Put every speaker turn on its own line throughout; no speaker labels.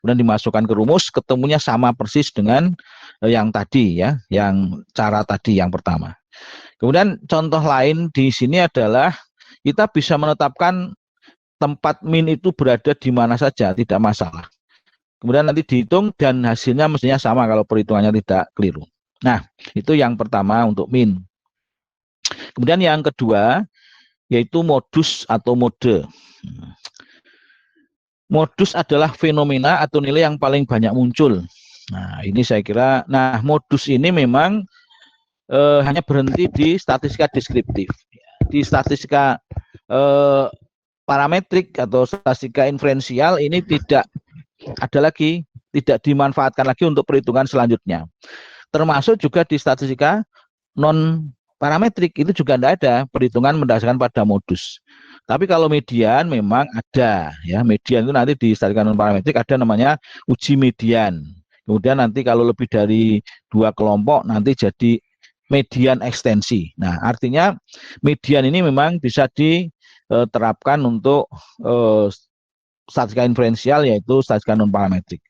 kemudian dimasukkan ke rumus, ketemunya sama persis dengan yang tadi ya, yang cara tadi yang pertama. Kemudian contoh lain di sini adalah kita bisa menetapkan tempat min itu berada di mana saja, tidak masalah. Kemudian nanti dihitung dan hasilnya mestinya sama kalau perhitungannya tidak keliru. Nah, itu yang pertama untuk min. Kemudian yang kedua yaitu modus atau mode. Modus adalah fenomena atau nilai yang paling banyak muncul. Nah, ini saya kira, modus ini memang hanya berhenti di statistika deskriptif. Di statistika parametrik atau statistika inferensial ini tidak ada lagi, tidak dimanfaatkan lagi untuk perhitungan selanjutnya. Termasuk juga di statistika non parametrik itu juga tidak ada perhitungan berdasarkan pada modus. Tapi kalau median memang ada ya, median itu nanti di statistika non parametrik ada namanya uji median. Kemudian nanti kalau lebih dari 2 kelompok nanti jadi median ekstensi. Nah, artinya median ini memang bisa diterapkan untuk statistika inferensial yaitu statistika non parametrik.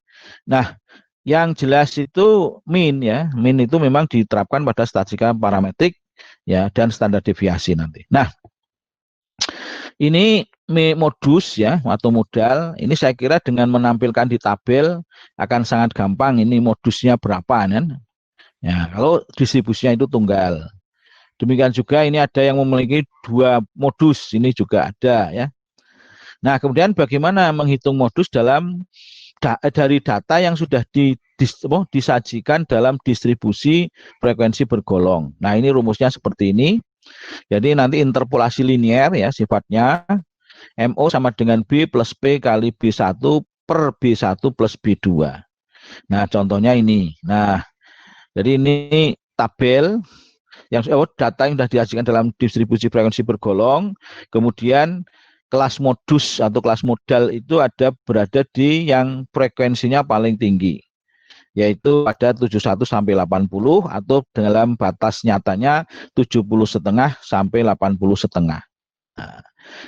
Nah, yang jelas itu min ya, min itu memang diterapkan pada statistika parametrik ya dan standar deviasi nanti. Nah, ini modus ya atau modal, ini saya kira dengan menampilkan di tabel akan sangat gampang ini modusnya berapa kan. Ya, kalau distribusinya itu tunggal. Demikian juga ini ada yang memiliki 2 modus, ini juga ada ya. Nah, kemudian bagaimana menghitung modus dari data yang sudah disajikan dalam distribusi frekuensi bergolong. Nah, ini rumusnya seperti ini. Jadi nanti interpolasi linier ya sifatnya, MO sama dengan B plus P kali B1 per B1 plus B2. Nah, contohnya ini. Nah, jadi ini tabel yang data yang sudah disajikan dalam distribusi frekuensi bergolong, kemudian kelas modus atau kelas modal itu berada di yang frekuensinya paling tinggi, yaitu pada 71 sampai 80 atau dalam batas nyatanya 70,5 sampai 80,5. Nah,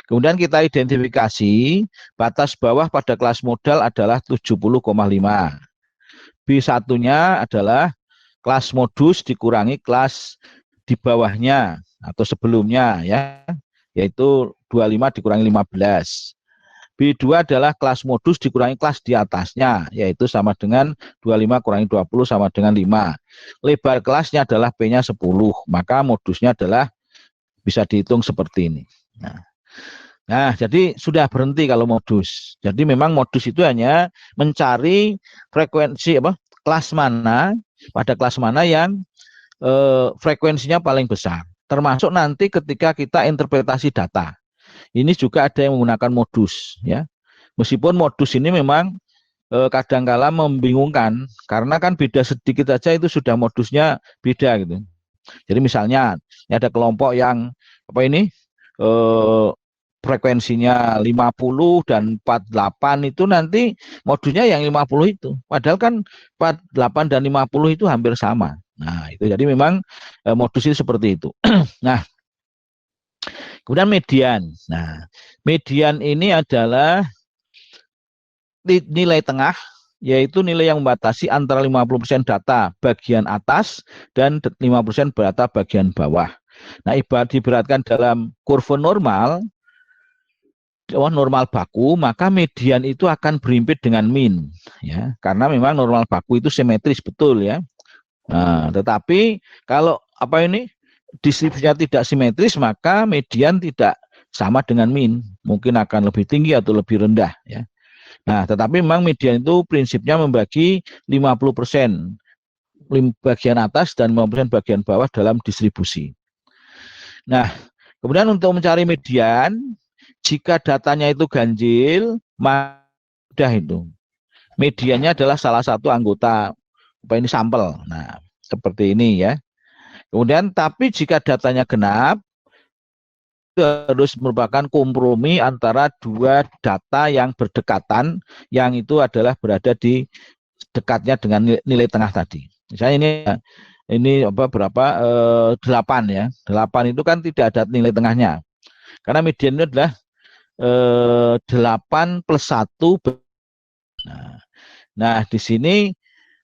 kemudian kita identifikasi batas bawah pada kelas modal adalah 70,5. B1-nya adalah kelas modus dikurangi kelas di bawahnya atau sebelumnya ya, yaitu 25 dikurangi 15. B2 adalah kelas modus dikurangi kelas di atasnya, yaitu sama dengan 25 kurangi 20 sama dengan 5. Lebar kelasnya adalah P-nya 10, maka modusnya adalah bisa dihitung seperti ini. Nah, jadi sudah berhenti kalau modus. Jadi memang modus itu hanya mencari frekuensi kelas mana, pada kelas mana yang frekuensinya paling besar. Termasuk nanti ketika kita interpretasi data. Ini juga ada yang menggunakan modus ya. Meskipun modus ini memang kadangkala membingungkan karena kan beda sedikit saja itu sudah modusnya beda gitu. Jadi misalnya ini ada kelompok yang frekuensinya 50 dan 48 itu nanti modusnya yang 50 itu. Padahal kan 48 dan 50 itu hampir sama. Nah, itu jadi memang modus itu seperti itu. Nah, kemudian median. Nah, median ini adalah nilai tengah, yaitu nilai yang membatasi antara 50% data bagian atas dan 5% data bagian bawah. Nah, diberatkan dalam kurva normal baku, maka median itu akan berhimpit dengan min, ya, karena memang normal baku itu simetris betul ya. Nah, tetapi kalau distribusinya tidak simetris, maka median tidak sama dengan min, mungkin akan lebih tinggi atau lebih rendah ya. Nah, tetapi memang median itu prinsipnya membagi 50% bagian atas dan 50% bagian bawah dalam distribusi. Nah, kemudian untuk mencari median, jika datanya itu ganjil, maka itu mediannya adalah salah satu anggota sampel. Nah, seperti ini ya. Kemudian tapi jika datanya genap, itu harus merupakan kompromi antara 2 data yang berdekatan, yang itu adalah berada di dekatnya dengan nilai tengah tadi. Misalnya ini berapa 8 ya. 8 itu kan tidak ada nilai tengahnya. Karena median itu adalah 8 plus 1 Nah, nah di sini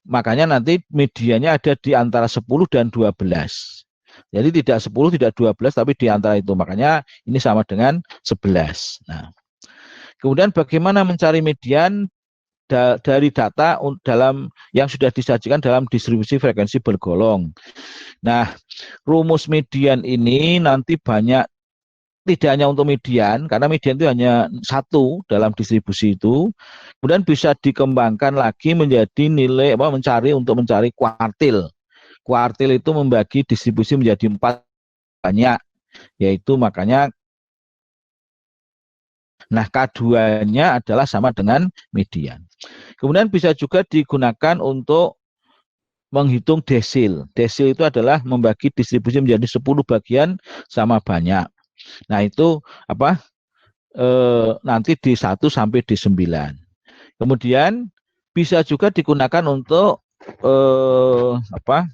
makanya nanti medianya ada di antara 10 dan 12. Jadi tidak 10, tidak 12, tapi di antara itu. Makanya ini sama dengan 11. Nah, kemudian bagaimana mencari median dari data dalam yang sudah disajikan dalam distribusi frekuensi bergolong. Nah, rumus median ini nanti banyak, tidak hanya untuk median, karena median itu hanya satu dalam distribusi itu, kemudian bisa dikembangkan lagi menjadi nilai apa, mencari kuartil. Kuartil itu membagi distribusi menjadi 4 banyak, yaitu makanya nah K2-nya adalah sama dengan median. Kemudian bisa juga digunakan untuk menghitung desil. Desil itu adalah membagi distribusi menjadi 10 bagian sama banyak. Nah, itu apa? Nanti di 1 sampai di 9. Kemudian bisa juga digunakan untuk apa?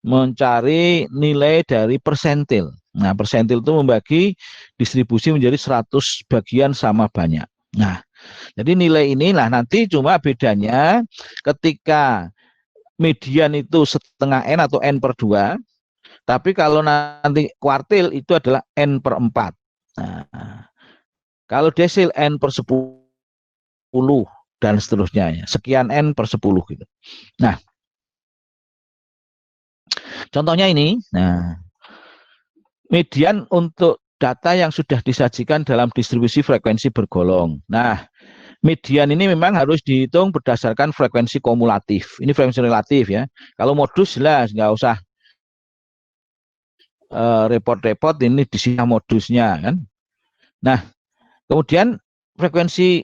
Mencari nilai dari persentil. Nah, persentil itu membagi distribusi menjadi 100 bagian sama banyak. Nah, jadi nilai inilah nanti cuma bedanya ketika median itu setengah N atau N per 2, tapi kalau nanti kuartil itu adalah N per 4. Nah, kalau desil N per 10 dan seterusnya. Sekian N per 10 gitu. Nah, contohnya ini. Nah, median untuk data yang sudah disajikan dalam distribusi frekuensi bergolong. Nah, median ini memang harus dihitung berdasarkan frekuensi kumulatif. Ini frekuensi relatif ya. Kalau modus jelas nggak usah repot-repot, ini di sini modusnya kan. Nah, kemudian frekuensi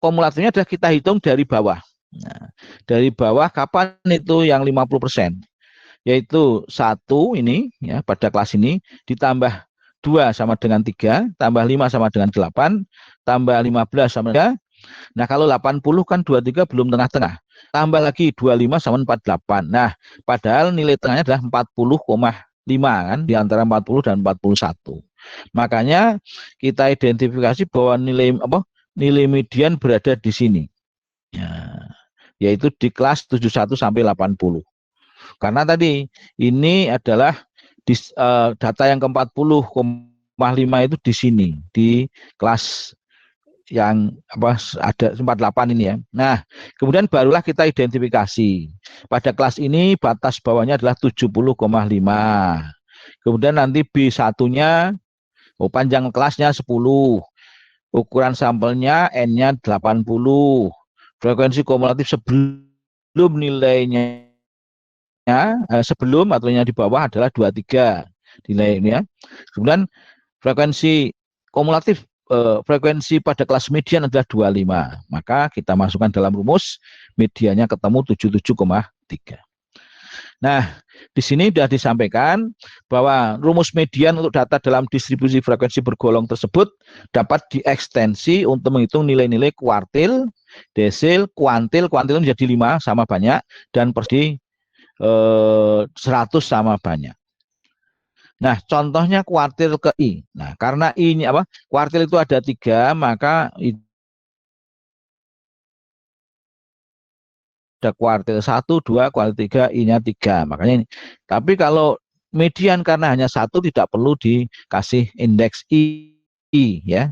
kumulatifnya adalah kita hitung dari bawah. Nah, dari bawah kapan itu yang 50%? Yaitu 1 ini ya pada kelas ini ditambah 2 sama dengan 3, tambah 5 sama dengan 8, tambah 15 sama dengan 3. Nah, kalau 80 kan 23 belum tengah-tengah. Tambah lagi 25 sama 48. Nah, padahal nilai tengahnya adalah 40,5 kan, di antara 40 dan 41. Makanya kita identifikasi bahwa nilai median berada di sini. Ya, yaitu di kelas 71 sampai 80. Karena tadi ini adalah data yang ke-40,5 itu di sini, di kelas yang ada 48 ini ya. Nah, kemudian barulah kita identifikasi. Pada kelas ini batas bawahnya adalah 70,5. Kemudian nanti B1-nya panjang kelasnya 10. Ukuran sampelnya N-nya 80. Frekuensi kumulatif sebelum nilainya sebelum atau yang di bawah adalah 23 nilainya. Kemudian frekuensi kumulatif frekuensi pada kelas median adalah 25. Maka kita masukkan dalam rumus, mediannya ketemu 77,3. Nah, di sini sudah disampaikan bahwa rumus median untuk data dalam distribusi frekuensi bergolong tersebut dapat diekstensi untuk menghitung nilai-nilai kuartil, desil, kuantil. Kuantil menjadi 5 sama banyak, dan persegi 100 sama banyak. Nah, contohnya kuartil ke I. Nah, karena I ini kuartil itu ada 3, maka ada kuartil 1, 2, kuartil 3, I-nya 3. Makanya ini. Tapi kalau median karena hanya 1 tidak perlu dikasih indeks I ya.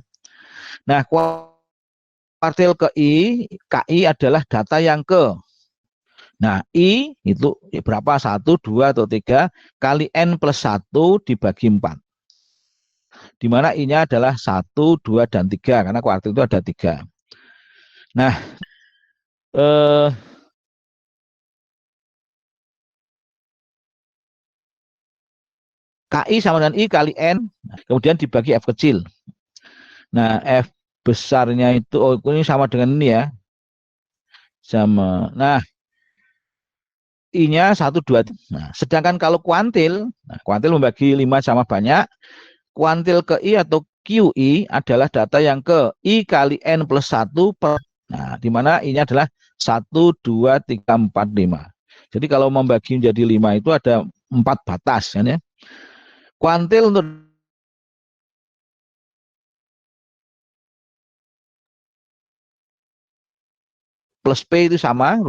Nah, kuartil ke I, KI adalah data yang ke. Nah, I itu berapa? 1, 2, atau 3 kali N plus 1 dibagi 4. Di mana I-nya adalah 1, 2, dan 3. Karena kuartil itu ada 3. Nah, KI sama dengan I kali N, kemudian dibagi F kecil. Nah, F besarnya itu, ini sama dengan ini ya. Sama. Nah, I-nya 1, 2. Nah, sedangkan kalau kuantil, kuantil membagi 5 sama banyak, kuantil ke I atau QI adalah data yang ke I kali N plus 1 per. Nah, di mana I-nya adalah 1, 2, 3, 4, 5. Jadi kalau membagi menjadi 5 itu ada 4 batas kan ya. Kuantil untuk plus P itu sama,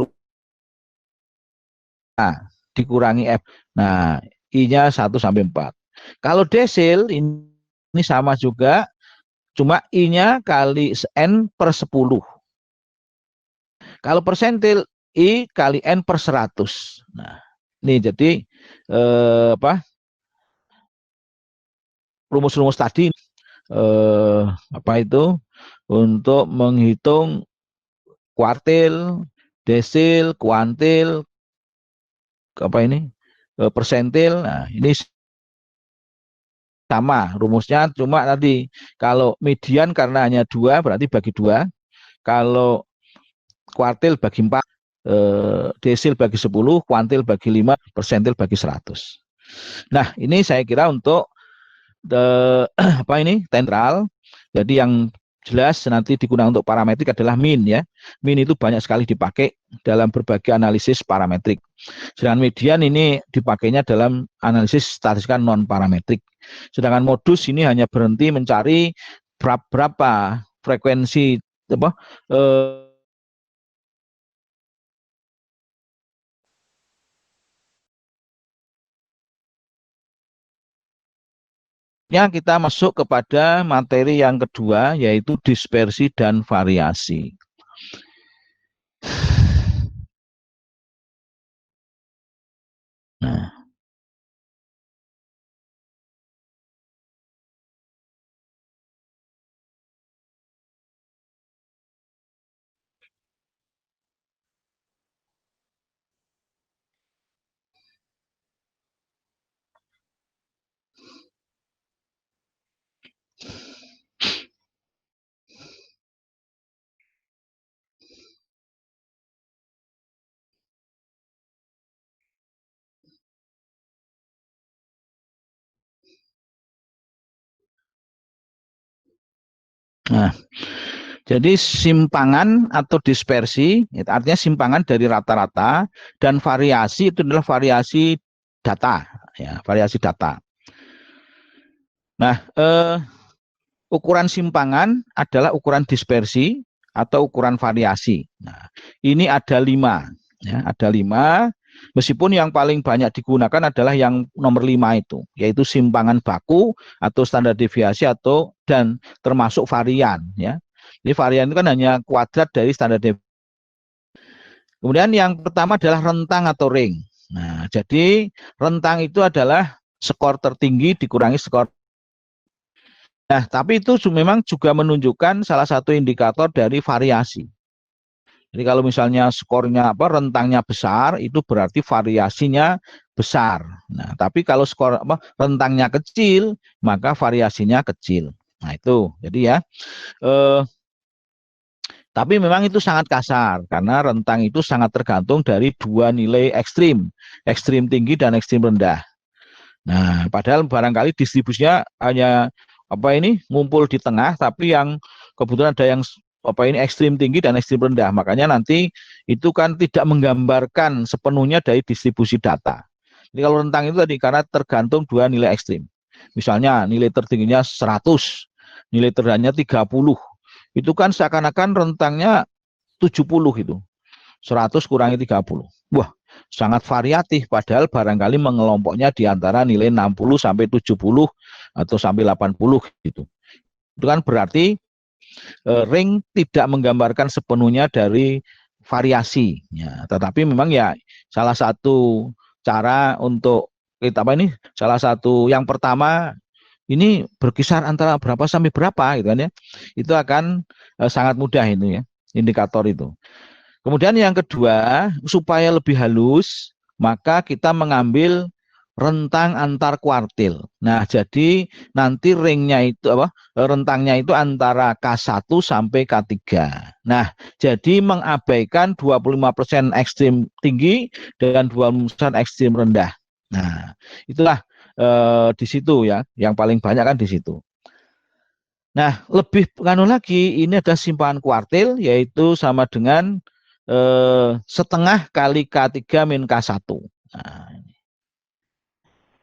nah, dikurangi F. Nah, I-nya 1 sampai 4. Kalau desil ini sama juga, cuma I-nya kali N per 10. Kalau persentil, I kali N per 100. Nah, ini jadi apa, rumus-rumus tadi apa itu untuk menghitung kuartil, desil, kuantil, apa ini persentil. Nah, ini sama rumusnya, cuma tadi kalau median karena hanya 2 berarti bagi 2, kalau kuartil bagi 4, desil bagi 10, kuantil bagi 5, persentil bagi 100. Nah, ini saya kira untuk apa ini tentral. Jadi yang jelas nanti digunakan untuk parametrik adalah min ya. Min itu banyak sekali dipakai dalam berbagai analisis parametrik. Sedangkan median ini dipakainya dalam analisis statistika non parametrik. Sedangkan modus ini hanya berhenti mencari berapa frekuensi apa yang kita masuk kepada materi yang kedua, yaitu dispersi dan variasi. Nah, nah, jadi simpangan atau dispersi, itu artinya simpangan dari rata-rata, dan variasi itu adalah variasi data, ya, variasi data. Nah, ukuran simpangan adalah ukuran dispersi atau ukuran variasi. Nah, ini ada 5, ya, ada 5. Meskipun yang paling banyak digunakan adalah yang nomor 5 itu, yaitu simpangan baku atau standar deviasi atau dan termasuk varian, ya. Jadi varian itu kan hanya kuadrat dari standar deviasi. Kemudian yang pertama adalah rentang atau ring. Nah, jadi rentang itu adalah skor tertinggi dikurangi skor. Nah, tapi itu memang juga menunjukkan salah satu indikator dari variasi. Jadi kalau misalnya skornya apa rentangnya besar, itu berarti variasinya besar. Nah, tapi kalau skor apa rentangnya kecil, maka variasinya kecil. Nah, itu. Jadi ya, eh, tapi memang itu sangat kasar karena rentang itu sangat tergantung dari dua nilai ekstrim, ekstrim tinggi dan ekstrim rendah. Nah, padahal barangkali distribusinya hanya apa ini ngumpul di tengah, tapi yang kebetulan ada yang apa ini ekstrim tinggi dan ekstrim rendah. Makanya nanti itu kan tidak menggambarkan sepenuhnya dari distribusi data. Jadi kalau rentang itu tadi karena tergantung dua nilai ekstrim. Misalnya nilai tertingginya 100, nilai terendahnya 30. Itu kan seakan-akan rentangnya 70 itu. 100 kurangi 30. Wah, sangat variatif padahal barangkali mengelompoknya di antara nilai 60 sampai 70 atau sampai 80 gitu. Itu kan berarti ring tidak menggambarkan sepenuhnya dari variasi ya, tetapi memang ya salah satu cara untuk kita apa ini salah satu yang pertama ini berkisar antara berapa sampai berapa gitu kan ya. Itu akan sangat mudah itu ya indikator itu. Kemudian yang kedua, supaya lebih halus, maka kita mengambil rentang antar kuartil. Nah, jadi nanti ringnya itu apa? Rentangnya itu antara K1 sampai K3. Nah, jadi mengabaikan 25% ekstrim tinggi dan 20% ekstrim rendah. Nah, itulah di situ ya, yang paling banyak kan di situ. Nah, lebih nganu lagi, ini ada simpangan kuartil, yaitu sama dengan setengah kali K3 min K1. Nah,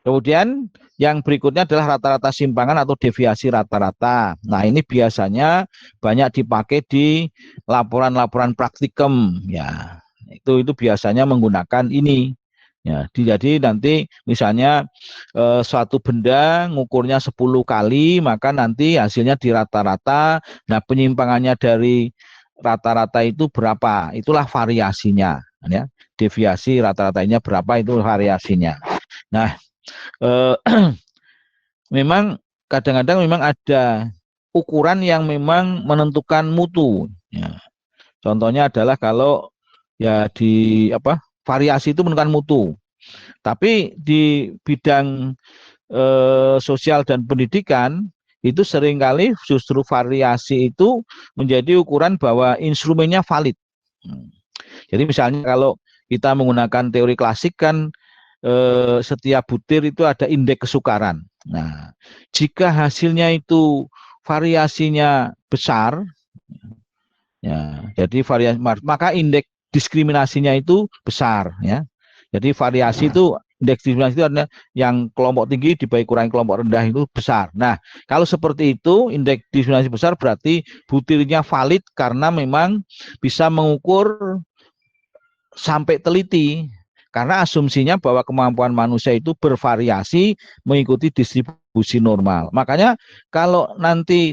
Kemudian yang berikutnya adalah rata-rata simpangan atau deviasi rata-rata. Nah, ini biasanya banyak dipakai di laporan-laporan praktikum ya. Itu biasanya menggunakan ini. Ya, jadi nanti misalnya suatu benda ngukurnya 10 kali, maka nanti hasilnya di rata-rata. Nah, penyimpangannya dari rata-rata itu berapa? Itulah variasinya, ya. Deviasi rata-ratanya berapa itu variasinya. Nah, eh, memang kadang-kadang memang ada ukuran yang memang menentukan mutu. Ya. Contohnya adalah kalau ya di apa variasi itu menentukan mutu. Tapi di bidang sosial dan pendidikan itu seringkali justru variasi itu menjadi ukuran bahwa instrumennya valid. Hmm. Jadi misalnya kalau kita menggunakan teori klasik kan setiap butir itu ada indeks kesukaran. Nah, jika hasilnya itu variasinya besar, ya, jadi variasi maka indeks diskriminasinya itu besar, ya. Jadi variasi itu indeks diskriminasi itu adalah yang kelompok tinggi dibagi kurangi kelompok rendah itu besar. Nah, kalau seperti itu indeks diskriminasi besar berarti butirnya valid karena memang bisa mengukur sampai teliti. Karena asumsinya bahwa kemampuan manusia itu bervariasi mengikuti distribusi normal. Makanya kalau nanti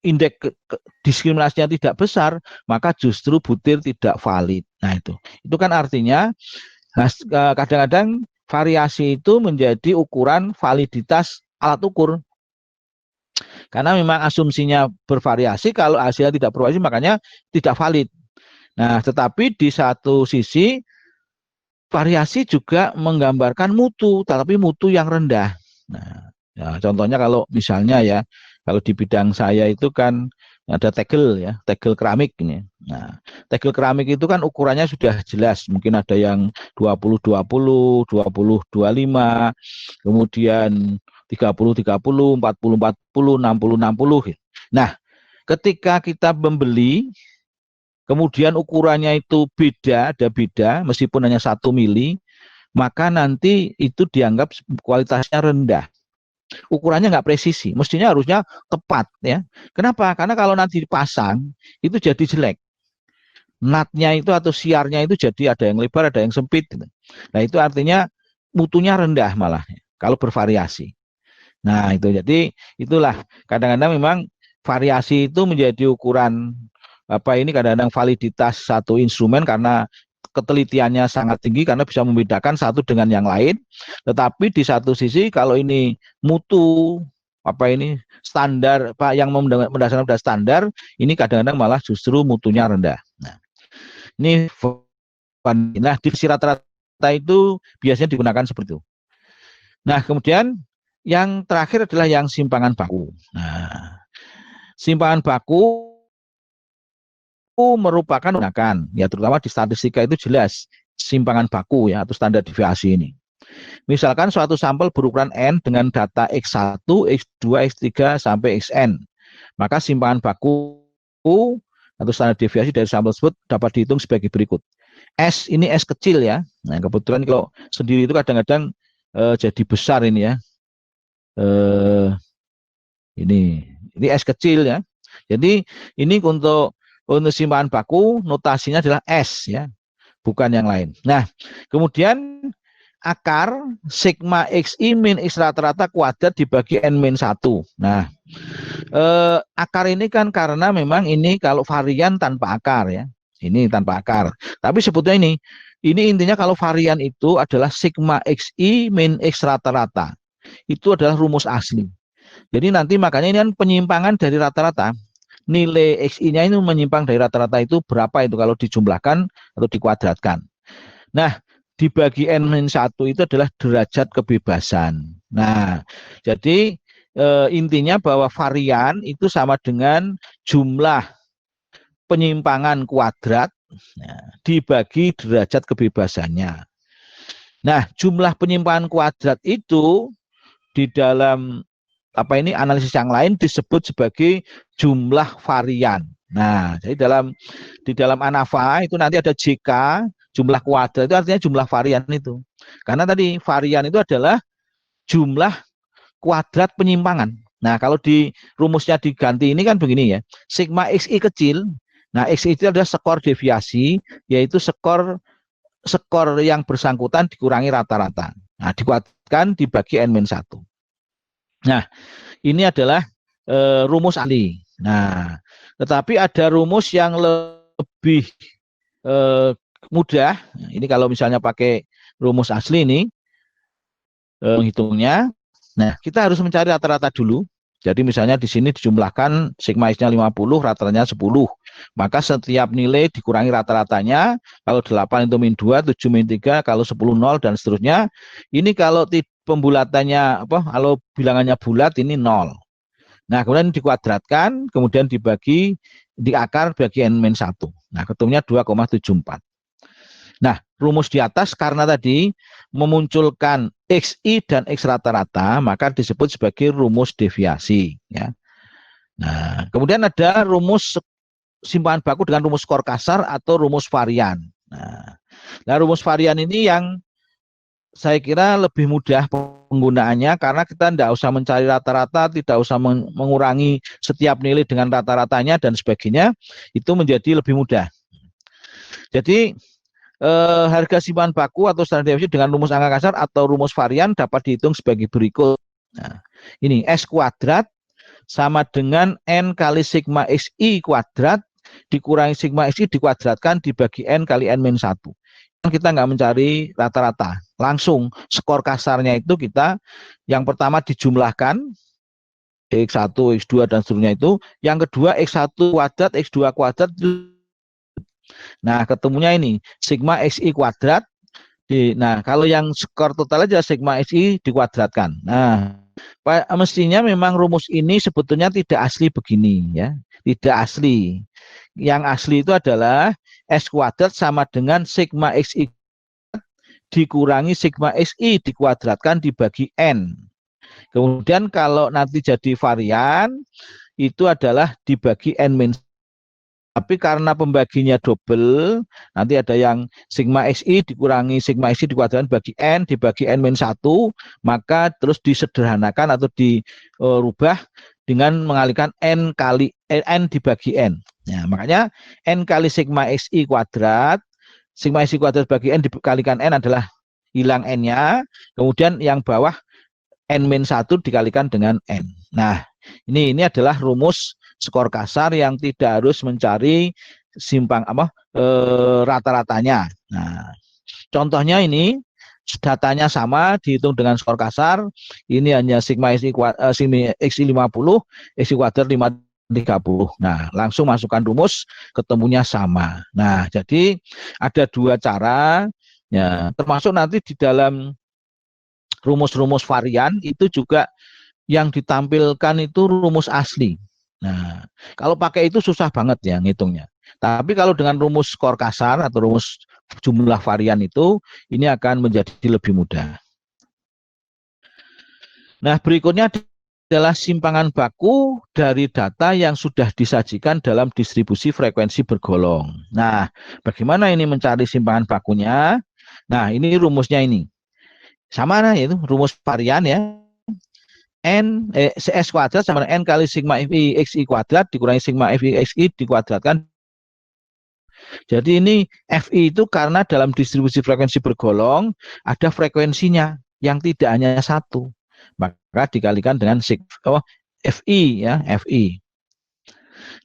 indeks diskriminasinya tidak besar, maka justru butir tidak valid. Nah, itu kan artinya kadang-kadang variasi itu menjadi ukuran validitas alat ukur. Karena memang asumsinya bervariasi, kalau hasilnya tidak bervariasi makanya tidak valid. Nah, tetapi di satu sisi variasi juga menggambarkan mutu, tetapi mutu yang rendah. Nah, ya, contohnya kalau misalnya ya, kalau di bidang saya itu kan ada tegel ya, tegel keramik ini. Nah, tegel keramik itu kan ukurannya sudah jelas, mungkin ada yang 20-20, 20-25, kemudian 30-30, 40-40, 60-60. Nah, ketika kita membeli kemudian ukurannya itu beda, ada beda, meskipun hanya 1 mili, maka nanti itu dianggap kualitasnya rendah. Ukurannya nggak presisi, mestinya harusnya tepat ya. Kenapa? Karena kalau nanti dipasang itu jadi jelek. Natnya itu atau siarnya itu jadi ada yang lebar, ada yang sempit. Gitu. Nah itu artinya mutunya rendah malah kalau bervariasi. Nah itu jadi itulah kadang-kadang memang variasi itu menjadi ukuran apa ini kadang-kadang validitas satu instrumen karena ketelitiannya sangat tinggi karena bisa membedakan satu dengan yang lain. Tetapi di satu sisi kalau ini mutu apa ini standar Pak yang mendasarkan pada standar ini kadang-kadang malah justru mutunya rendah. Nah, ini nah divisi rata-rata itu biasanya digunakan seperti itu. Nah, kemudian yang terakhir adalah yang simpangan baku. Nah, simpangan baku merupakan gunakan ya terutama di statistika itu jelas simpangan baku ya atau standar deviasi ini. Misalkan suatu sampel berukuran N dengan data X1, X2, X3 sampai Xn. Maka simpangan baku atau standar deviasi dari sampel tersebut dapat dihitung sebagai berikut. S ini S kecil ya. Nah, kebetulan kalau sendiri itu kadang-kadang jadi besar ini ya. Ini S kecil ya. Jadi ini untuk simpangan baku notasinya adalah S ya, bukan yang lain. Nah, kemudian akar sigma XI min X rata-rata kuadrat dibagi N min 1. Nah, akar ini kan karena memang ini kalau varian tanpa akar ya. Ini tanpa akar. Tapi sebetulnya ini intinya kalau varian itu adalah sigma XI min X rata-rata. Itu adalah rumus asli. Jadi nanti makanya ini kan penyimpangan dari rata-rata. Nilai XI-nya ini menyimpang dari rata-rata itu berapa itu kalau dijumlahkan atau dikuadratkan. Nah, dibagi N-1 itu adalah derajat kebebasan. Nah, jadi intinya bahwa varian itu sama dengan jumlah penyimpangan kuadrat dibagi derajat kebebasannya. Nah, jumlah penyimpangan kuadrat itu di dalam apa ini analisis yang lain disebut sebagai jumlah varian. Nah, jadi di dalam ANAVA itu nanti ada JK jumlah kuadrat itu artinya jumlah varian itu. Karena tadi varian itu adalah jumlah kuadrat penyimpangan. Nah, kalau di rumusnya diganti ini kan begini ya. Sigma XI kecil. Nah, XI itu adalah skor deviasi, yaitu skor yang bersangkutan dikurangi rata-rata. Nah, dikuatkan dibagi N-1. Nah, ini adalah rumus ahli. Nah, tetapi ada rumus yang lebih eh, mudah. Ini kalau misalnya pakai rumus asli ini, menghitungnya. Nah, kita harus mencari rata-rata dulu. Jadi misalnya di sini dijumlahkan sigma X-nya 50, rata-ratanya 10. Maka setiap nilai dikurangi rata-ratanya. Kalau 8 itu min 2, 7 min 3, kalau 10 0 dan seterusnya. Ini kalau pembulatannya apa? Kalau bilangannya bulat ini 0. Nah, kemudian dikuadratkan, kemudian dibagi di akar bagi N-1. Nah, ketemunya 2,74. Nah, rumus di atas karena tadi memunculkan XI dan X rata-rata, maka disebut sebagai rumus deviasi. Ya. Nah, kemudian ada rumus simpanan baku dengan rumus skor kasar atau rumus varian. Nah, rumus varian ini yang saya kira lebih mudah penggunaannya karena kita tidak usah mencari rata-rata, tidak usah mengurangi setiap nilai dengan rata-ratanya dan sebagainya, itu menjadi lebih mudah. Jadi harga simpanan baku atau standar deviasi dengan rumus angka kasar atau rumus varian dapat dihitung sebagai berikut. Nah, ini S kuadrat sama dengan N kali sigma XI kuadrat dikurangi sigma XI dikuadratkan dibagi N kali N-1. Kita nggak mencari rata-rata, langsung skor kasarnya itu kita yang pertama dijumlahkan X1, X2 dan seterusnya itu, yang kedua X1 kuadrat, X2 kuadrat. Nah, ketemunya ini sigma XI kuadrat. Nah, kalau yang skor total aja sigma XI dikuadratkan. Nah, mestinya memang rumus ini sebetulnya tidak asli begini ya. Tidak asli. Yang asli itu adalah S kuadrat sama dengan sigma XI dikurangi sigma XI dikuadratkan dibagi N. Kemudian kalau nanti jadi varian itu adalah dibagi N-. Tapi karena pembaginya double, nanti ada yang sigma XI dikurangi sigma XI dikuadratkan bagi N, dibagi N-1, maka terus disederhanakan atau dirubah dengan mengalihkan N kali N dibagi N. Nah, makanya N kali sigma XI kuadrat, sigma XI kuadrat bagi N dikalikan N adalah hilang N-nya, kemudian yang bawah N-1 dikalikan dengan N. Nah, ini adalah rumus skor kasar yang tidak harus mencari rata-ratanya. Nah, contohnya ini datanya sama dihitung dengan skor kasar. Ini hanya sigma XI 50, XI kuadrat 530. Nah, langsung masukkan rumus, ketemunya sama. Nah, jadi ada dua cara ya, termasuk nanti di dalam rumus-rumus varian itu juga yang ditampilkan itu rumus asli. Nah, kalau pakai itu susah banget ya ngitungnya. Tapi kalau dengan rumus skor kasar atau rumus jumlah varian itu, ini akan menjadi lebih mudah. Nah, berikutnya adalah simpangan baku dari data yang sudah disajikan dalam distribusi frekuensi bergolong. Nah, bagaimana ini mencari simpangan bakunya? Nah, ini rumusnya ini. Sama yaitu rumus varian ya. S kuadrat sama dengan N kali sigma FI XI kuadrat dikurangi sigma FI XI dikuadratkan. Jadi ini FI itu karena dalam distribusi frekuensi bergolong ada frekuensinya yang tidak hanya satu. Maka dikalikan dengan FI ya, FI.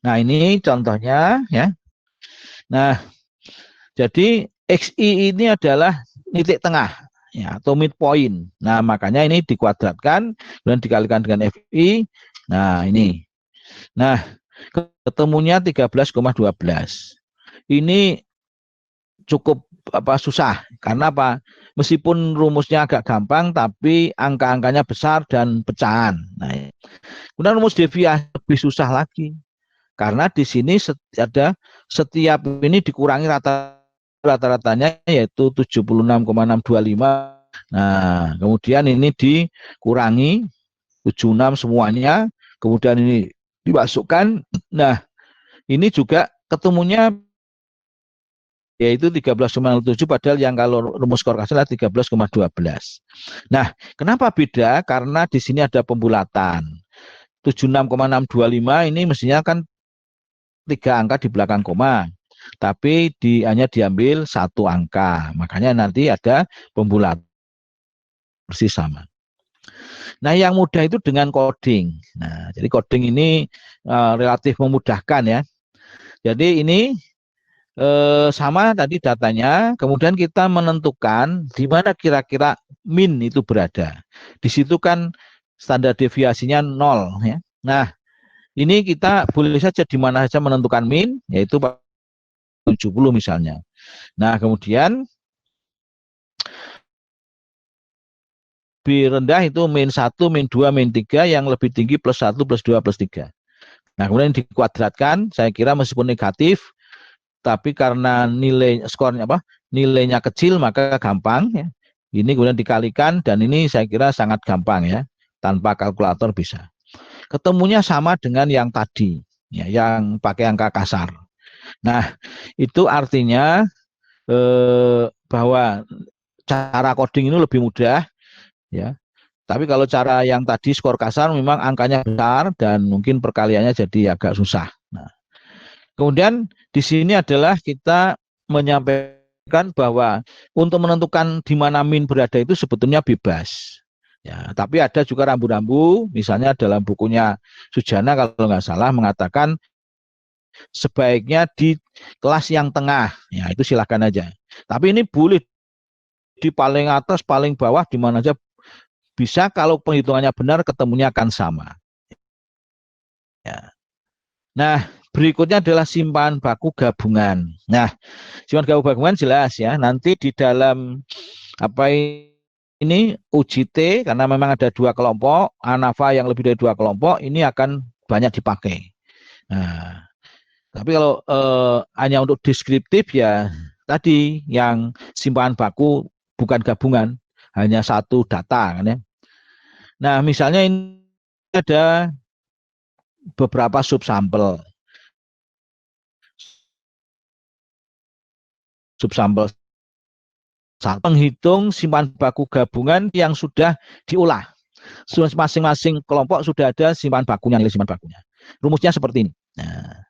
Nah, ini contohnya ya. Nah, jadi XI ini adalah titik tengah ya, atau midpoint. Nah, makanya ini dikuadratkan dan dikalikan dengan FI. Nah, ini. Nah, ketemunya 13,12. Ini cukup susah karena apa? Meskipun rumusnya agak gampang tapi angka-angkanya besar dan pecahan. Nah, kemudian rumus deviasi lebih susah lagi. Karena di sini ada setiap ini dikurangi rata-ratanya yaitu 76,625. Nah, kemudian ini dikurangi 76 semuanya, kemudian ini dimasukkan. Nah, ini juga ketemunya yaitu 13,07, padahal yang kalau rumus skor kasar adalah 13,12. Nah, kenapa beda? Karena di sini ada pembulatan. 76,625 ini mestinya kan 3 angka di belakang koma, tapi hanya diambil 1 angka. Makanya nanti ada pembulatan persis sama. Nah, yang mudah itu dengan coding. Nah, jadi coding ini relatif memudahkan ya. Jadi ini sama tadi datanya, kemudian kita menentukan di mana kira-kira min itu berada. Di situ kan standar deviasinya 0 ya. Nah, ini kita boleh saja di mana saja menentukan min, yaitu 70 misalnya. Nah, kemudian lebih rendah itu min 1, min 2, min 3, yang lebih tinggi plus 1, plus 2, plus 3. Nah, kemudian dikuadratkan, saya kira meskipun negatif, tapi karena nilainya kecil maka gampang ya. Ini kemudian dikalikan dan ini saya kira sangat gampang ya, tanpa kalkulator bisa. Ketemunya sama dengan yang tadi ya, yang pakai angka kasar. Nah, itu artinya bahwa cara coding ini lebih mudah ya. Tapi kalau cara yang tadi skor kasar memang angkanya besar dan mungkin perkaliannya jadi agak susah. Nah, kemudian di sini adalah kita menyampaikan bahwa untuk menentukan di mana min berada itu sebetulnya bebas. Ya, tapi ada juga rambu-rambu, misalnya dalam bukunya Sujana kalau nggak salah mengatakan sebaiknya di kelas yang tengah. Ya, itu silakan aja. Tapi ini boleh di paling atas, paling bawah, di mana aja bisa, kalau penghitungannya benar ketemunya akan sama. Ya. Nah, berikutnya adalah simpan baku gabungan. Nah, simpan baku gabungan jelas ya. Nanti di dalam ini UJT, karena memang ada 2 kelompok, ANAFA yang lebih dari 2 kelompok, ini akan banyak dipakai. Nah, tapi kalau hanya untuk deskriptif ya tadi yang simpan baku bukan gabungan, hanya 1 data kan ya. Nah, misalnya ini ada beberapa subsampel. Subsampel menghitung simpan baku gabungan yang sudah diolah. Masing-masing kelompok sudah ada simpan bakunya, nilai simpan bakunya. Rumusnya seperti ini. Nah,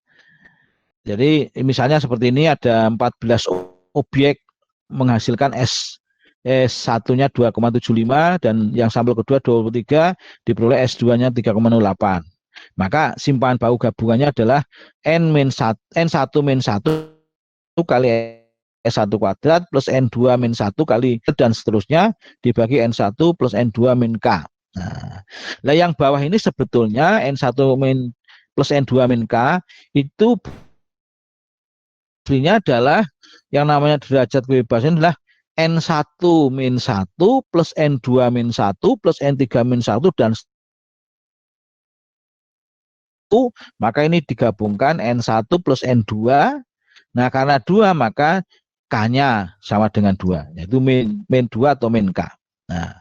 jadi misalnya seperti ini, ada 14 objek menghasilkan S1-nya 2,75 dan yang sampel kedua 23, diperoleh S2-nya 3,08. Maka simpan baku gabungannya adalah N1 min 1 kali S1 kuadrat plus N2 min 1 kali dan seterusnya dibagi N1 plus N2 min K. Nah, yang bawah ini sebetulnya N1 min plus N2 min K itu aslinya adalah yang namanya derajat kebebasan adalah N1 min 1 plus N2 min 1 plus N3 min 1 dan maka ini digabungkan N1 plus N2. Nah, karena 2 maka K-nya sama dengan 2, yaitu min 2 atau min K. Nah,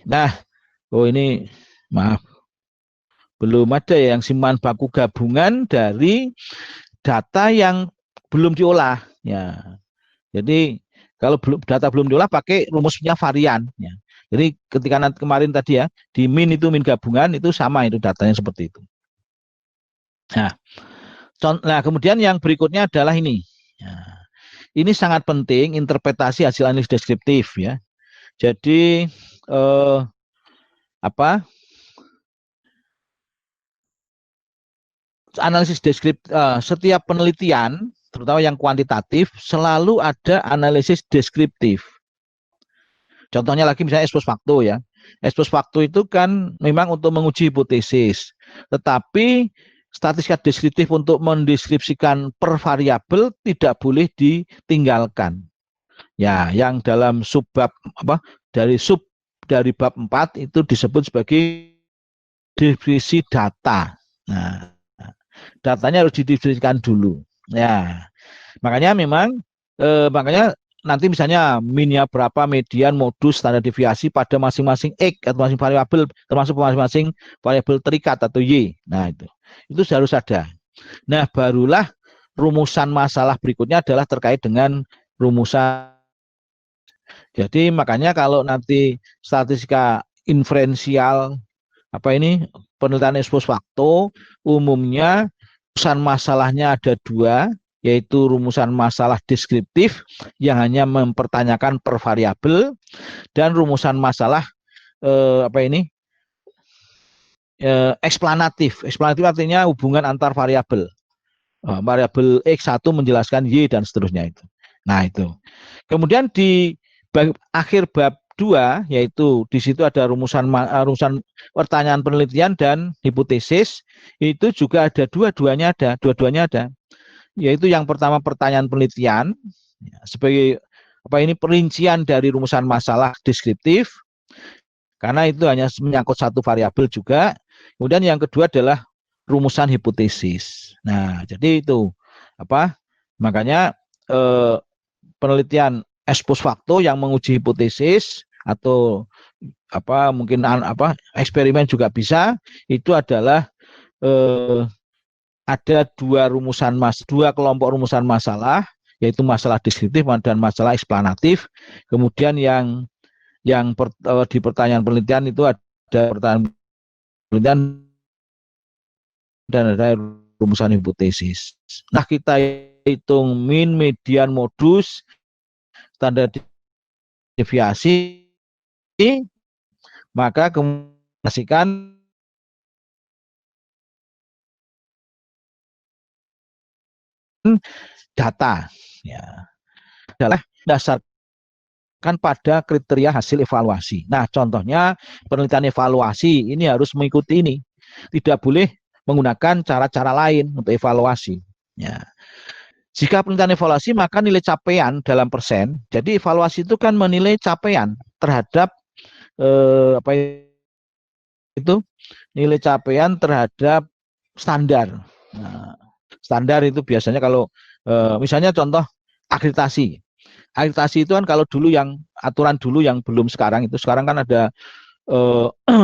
nah, ini maaf, belum ada yang simpan baku gabungan dari data yang belum diolah. Ya, jadi kalau data belum diolah pakai rumusnya varian. Ya. Jadi ketika kemarin tadi ya di min itu min gabungan itu sama, itu datanya seperti itu. Nah, kemudian yang berikutnya adalah ini. Nah, ini sangat penting, interpretasi hasil analisis deskriptif ya. Jadi analisis deskriptif, setiap penelitian terutama yang kuantitatif selalu ada analisis deskriptif. Contohnya lagi misalnya ex post facto ya. Ex post facto itu kan memang untuk menguji hipotesis, tetapi statistika deskriptif untuk mendeskripsikan per variabel tidak boleh ditinggalkan. Ya, yang dalam subbab dari bab 4 itu disebut sebagai definisi data. Nah, datanya harus didefinisikan dulu. Ya, makanya memang makanya nanti misalnya minnya berapa, median, modus, standar deviasi pada masing-masing X atau masing variabel, termasuk masing-masing variabel terikat atau Y. Nah, itu harus ada. Nah, barulah rumusan masalah berikutnya adalah terkait dengan rumusan. Jadi makanya kalau nanti statistika inferensial apa ini penelitian ex post facto umumnya rumusan masalahnya ada dua, yaitu rumusan masalah deskriptif yang hanya mempertanyakan per variabel dan rumusan masalah apa ini eksplanatif. Eksplanatif artinya hubungan antar variabel. Variabel X1 menjelaskan Y dan seterusnya itu. Nah, itu. Kemudian di akhir bab 2 yaitu di situ ada rumusan pertanyaan penelitian dan hipotesis, itu juga ada dua-duanya ada. Yaitu yang pertama pertanyaan penelitian sebagai apa ini perincian dari rumusan masalah deskriptif karena itu hanya menyangkut satu variabel juga. Kemudian yang kedua adalah rumusan hipotesis. Nah, jadi itu apa? Makanya penelitian ex post facto yang menguji hipotesis atau apa mungkin apa eksperimen juga bisa, itu adalah ada dua kelompok rumusan masalah, yaitu masalah deskriptif dan masalah eksplanatif. Kemudian di pertanyaan penelitian itu ada pertanyaan penelitian dan ada rumusan hipotesis. Nah, kita hitung min, median, modus, standar deviasi, maka komunikasikan data ya adalah dasarkan pada kriteria hasil evaluasi. Nah, contohnya penelitian evaluasi ini harus mengikuti ini. Tidak boleh menggunakan cara-cara lain untuk evaluasi. Ya. Jika penelitian evaluasi maka nilai capaian dalam persen. Jadi evaluasi itu kan menilai capaian terhadap apa itu nilai capaian terhadap standar. Nah, standar itu biasanya kalau misalnya contoh akreditasi. Akreditasi itu kan kalau dulu yang aturan dulu yang belum sekarang itu sekarang kan ada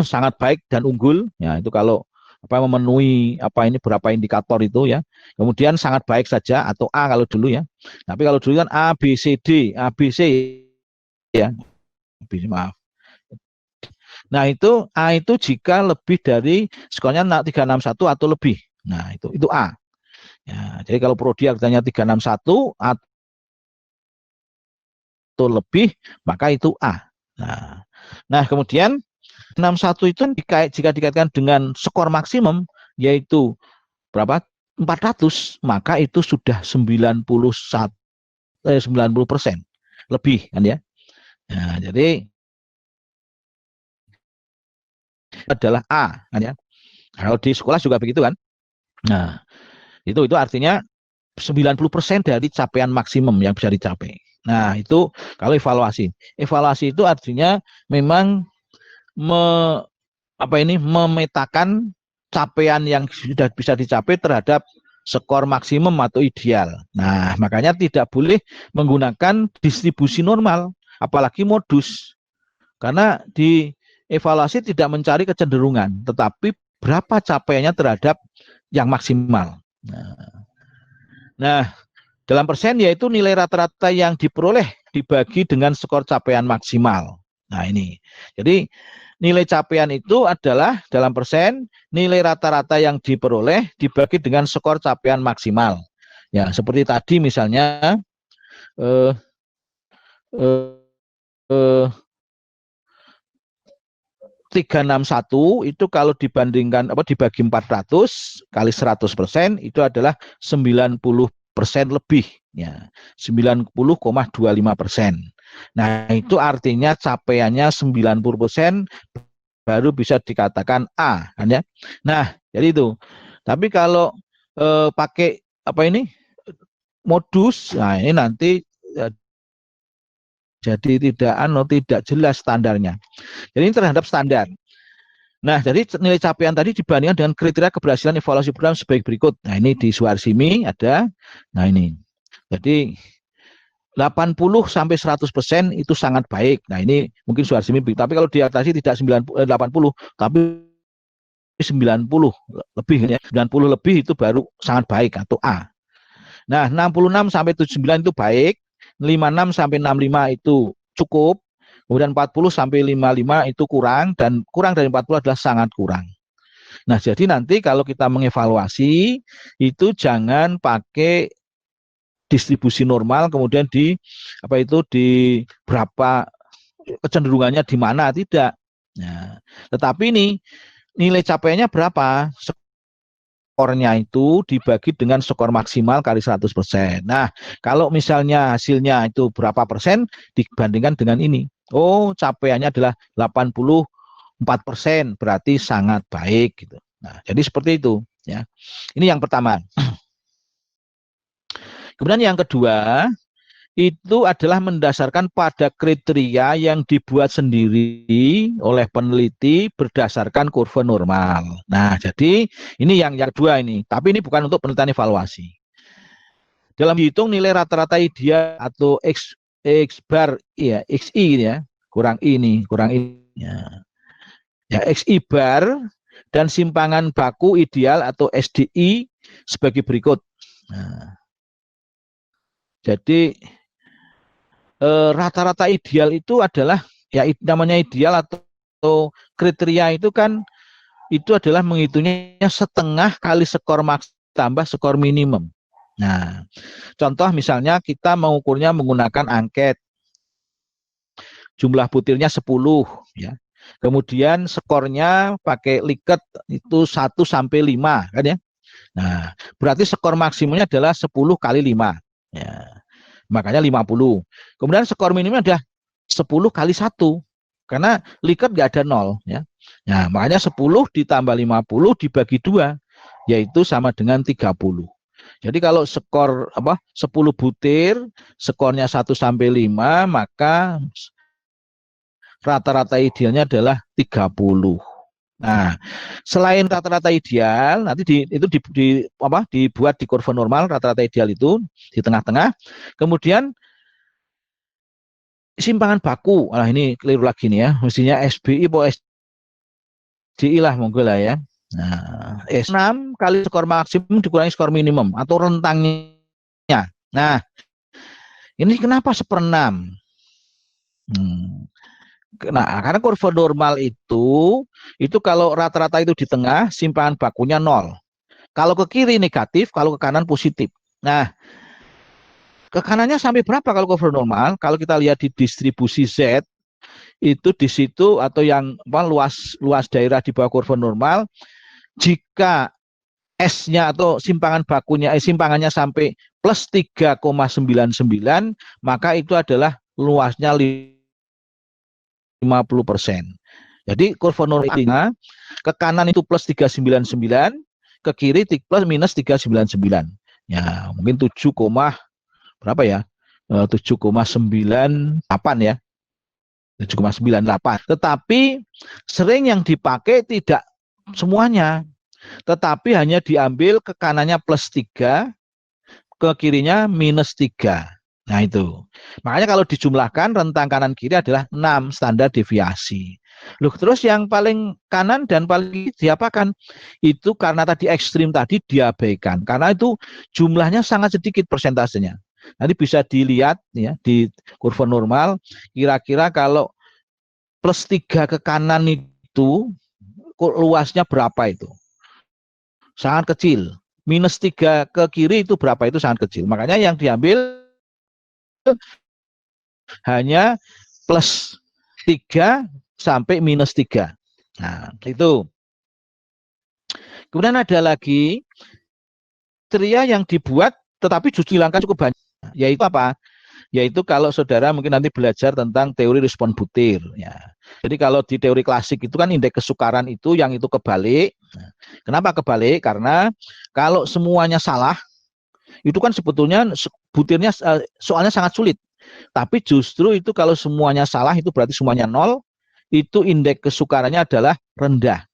sangat baik dan unggul. Ya itu kalau apa memenuhi apa ini berapa indikator itu ya. Kemudian sangat baik saja atau A kalau dulu ya. Tapi kalau dulu kan A, B, C, D, A, B, C ya. Maaf. Nah, itu A itu jika lebih dari skornya 361 atau lebih. Nah, itu A. Ya, jadi kalau prodi artinya 361 atau lebih, maka itu A. Nah kemudian 61 itu jika dikaitkan dengan skor maksimum yaitu berapa? 400, maka itu sudah 90% lebih kan ya. Nah, jadi adalah A kan ya. Kalau di sekolah juga begitu kan. Nah, itu artinya 90% dari capaian maksimum yang bisa dicapai. Nah, itu kalau evaluasi. Evaluasi itu artinya memang memetakan capaian yang sudah bisa dicapai terhadap skor maksimum atau ideal. Nah, makanya tidak boleh menggunakan distribusi normal, apalagi modus. Karena di evaluasi tidak mencari kecenderungan, tetapi berapa capaiannya terhadap yang maksimal. Nah, dalam persen yaitu nilai rata-rata yang diperoleh dibagi dengan skor capaian maksimal. Nah, ini. Jadi nilai capaian itu adalah dalam persen nilai rata-rata yang diperoleh dibagi dengan skor capaian maksimal. Ya, seperti tadi misalnya 361 itu kalau dibandingkan dibagi 400 kali 100% itu adalah 90% lebih ya 90,25%. Nah, itu artinya capaiannya 90% baru bisa dikatakan A kan ya. Nah, jadi itu. Tapi kalau pakai modus, nah ini nanti jadi tidak jelas standarnya. Jadi ini terhadap standar. Nah, jadi nilai capaian tadi dibandingkan dengan kriteria keberhasilan evaluasi program sebagai berikut. Nah, ini di Suarsimi ada. Nah, ini. Jadi 80 sampai 100% itu sangat baik. Nah, ini mungkin Suarsimi, tapi kalau diatasi tidak 80, tapi 90 lebih ya. 90 lebih itu baru sangat baik atau A. Nah, 66 sampai 79 itu baik, 56 sampai 65 itu cukup, kemudian 40 sampai 55 itu kurang, dan kurang dari 40 adalah sangat kurang. Nah, jadi nanti kalau kita mengevaluasi itu jangan pakai distribusi normal kemudian di apa itu di berapa kecenderungannya di mana, tidak. Nah, tetapi ini nilai capaiannya berapa? Skornya itu dibagi dengan skor maksimal kali 100%. Nah, kalau misalnya hasilnya itu berapa persen dibandingkan dengan ini? Oh, capaiannya adalah 84%, berarti sangat baik gitu. Nah, jadi seperti itu ya. Ini yang pertama. Kemudian yang kedua, itu adalah mendasarkan pada kriteria yang dibuat sendiri oleh peneliti berdasarkan kurva normal. Nah, jadi ini yang kedua ini, tapi ini bukan untuk penelitian evaluasi. Dalam dihitung nilai rata-rata ideal atau X bar ya, XI ya, kurang ini, kurang ini. Ya, XI bar dan simpangan baku ideal atau SDI sebagai berikut. Nah, jadi rata-rata ideal itu adalah ya namanya ideal atau kriteria itu kan itu adalah menghitungnya setengah kali skor maks tambah skor minimum. Nah, contoh misalnya kita mengukurnya menggunakan angket, jumlah butirnya 10 ya. Kemudian skornya pakai Likert itu 1 sampai 5 kan ya. Nah, berarti skor maksimumnya adalah 10 kali 5. Ya. Makanya 50. Kemudian skor minimumnya adalah 10 kali 1. Karena Likert nggak ada 0 ya. Nah, makanya 10 ditambah 50 dibagi 2 yaitu sama dengan 30. Jadi kalau skor 10 butir, skornya 1 sampai 5, maka rata-rata idealnya adalah 30. Nah, selain rata-rata ideal, nanti itu dibuat di kurva normal rata-rata ideal itu di tengah-tengah. Kemudian simpangan baku, nah ini keliru lagi nih ya, mestinya SBI atau SDI lah monggo lah ya. Nah, S6 kali skor maksimum dikurangi skor minimum atau rentangnya. Nah, ini kenapa 1/6? Nah, karena kurva normal itu kalau rata-rata itu di tengah, simpangan bakunya 0. Kalau ke kiri negatif, kalau ke kanan positif. Nah, ke kanannya sampai berapa kalau kurva normal? Kalau kita lihat di distribusi Z, itu di situ atau yang luas daerah di bawah kurva normal, jika S-nya atau simpangannya sampai plus 3,99, maka itu adalah luasnya 50%. Jadi kurva normalnya ke kanan itu plus 399, ke kiri plus minus 399. Ya, mungkin 7, berapa ya? 7,98 ya. 7,98. Tetapi sering yang dipakai tidak semuanya, tetapi hanya diambil ke kanannya plus 3, ke kirinya minus 3. Nah itu. Makanya kalau dijumlahkan rentang kanan kiri adalah 6 standar deviasi. Loh, terus yang paling kanan dan paling diapakan? Itu karena tadi ekstrim tadi diabaikan. Karena itu jumlahnya sangat sedikit persentasenya. Nanti bisa dilihat ya di kurva normal, kira-kira kalau plus 3 ke kanan itu luasnya berapa itu? Sangat kecil. Minus 3 ke kiri itu berapa? Itu sangat kecil. Makanya yang diambil hanya plus 3 sampai minus 3. Nah, itu. Kemudian ada lagi kriteria yang dibuat tetapi justru hilangkan cukup banyak. Yaitu apa? Yaitu kalau saudara mungkin nanti belajar tentang teori respon butir. Ya. Jadi kalau di teori klasik itu kan indeks kesukaran itu yang itu kebalik. Nah, kenapa kebalik? Karena kalau semuanya salah, itu kan sebetulnya butirnya soalnya sangat sulit. Tapi justru itu kalau semuanya salah itu berarti semuanya 0, itu indeks kesukarannya adalah rendah.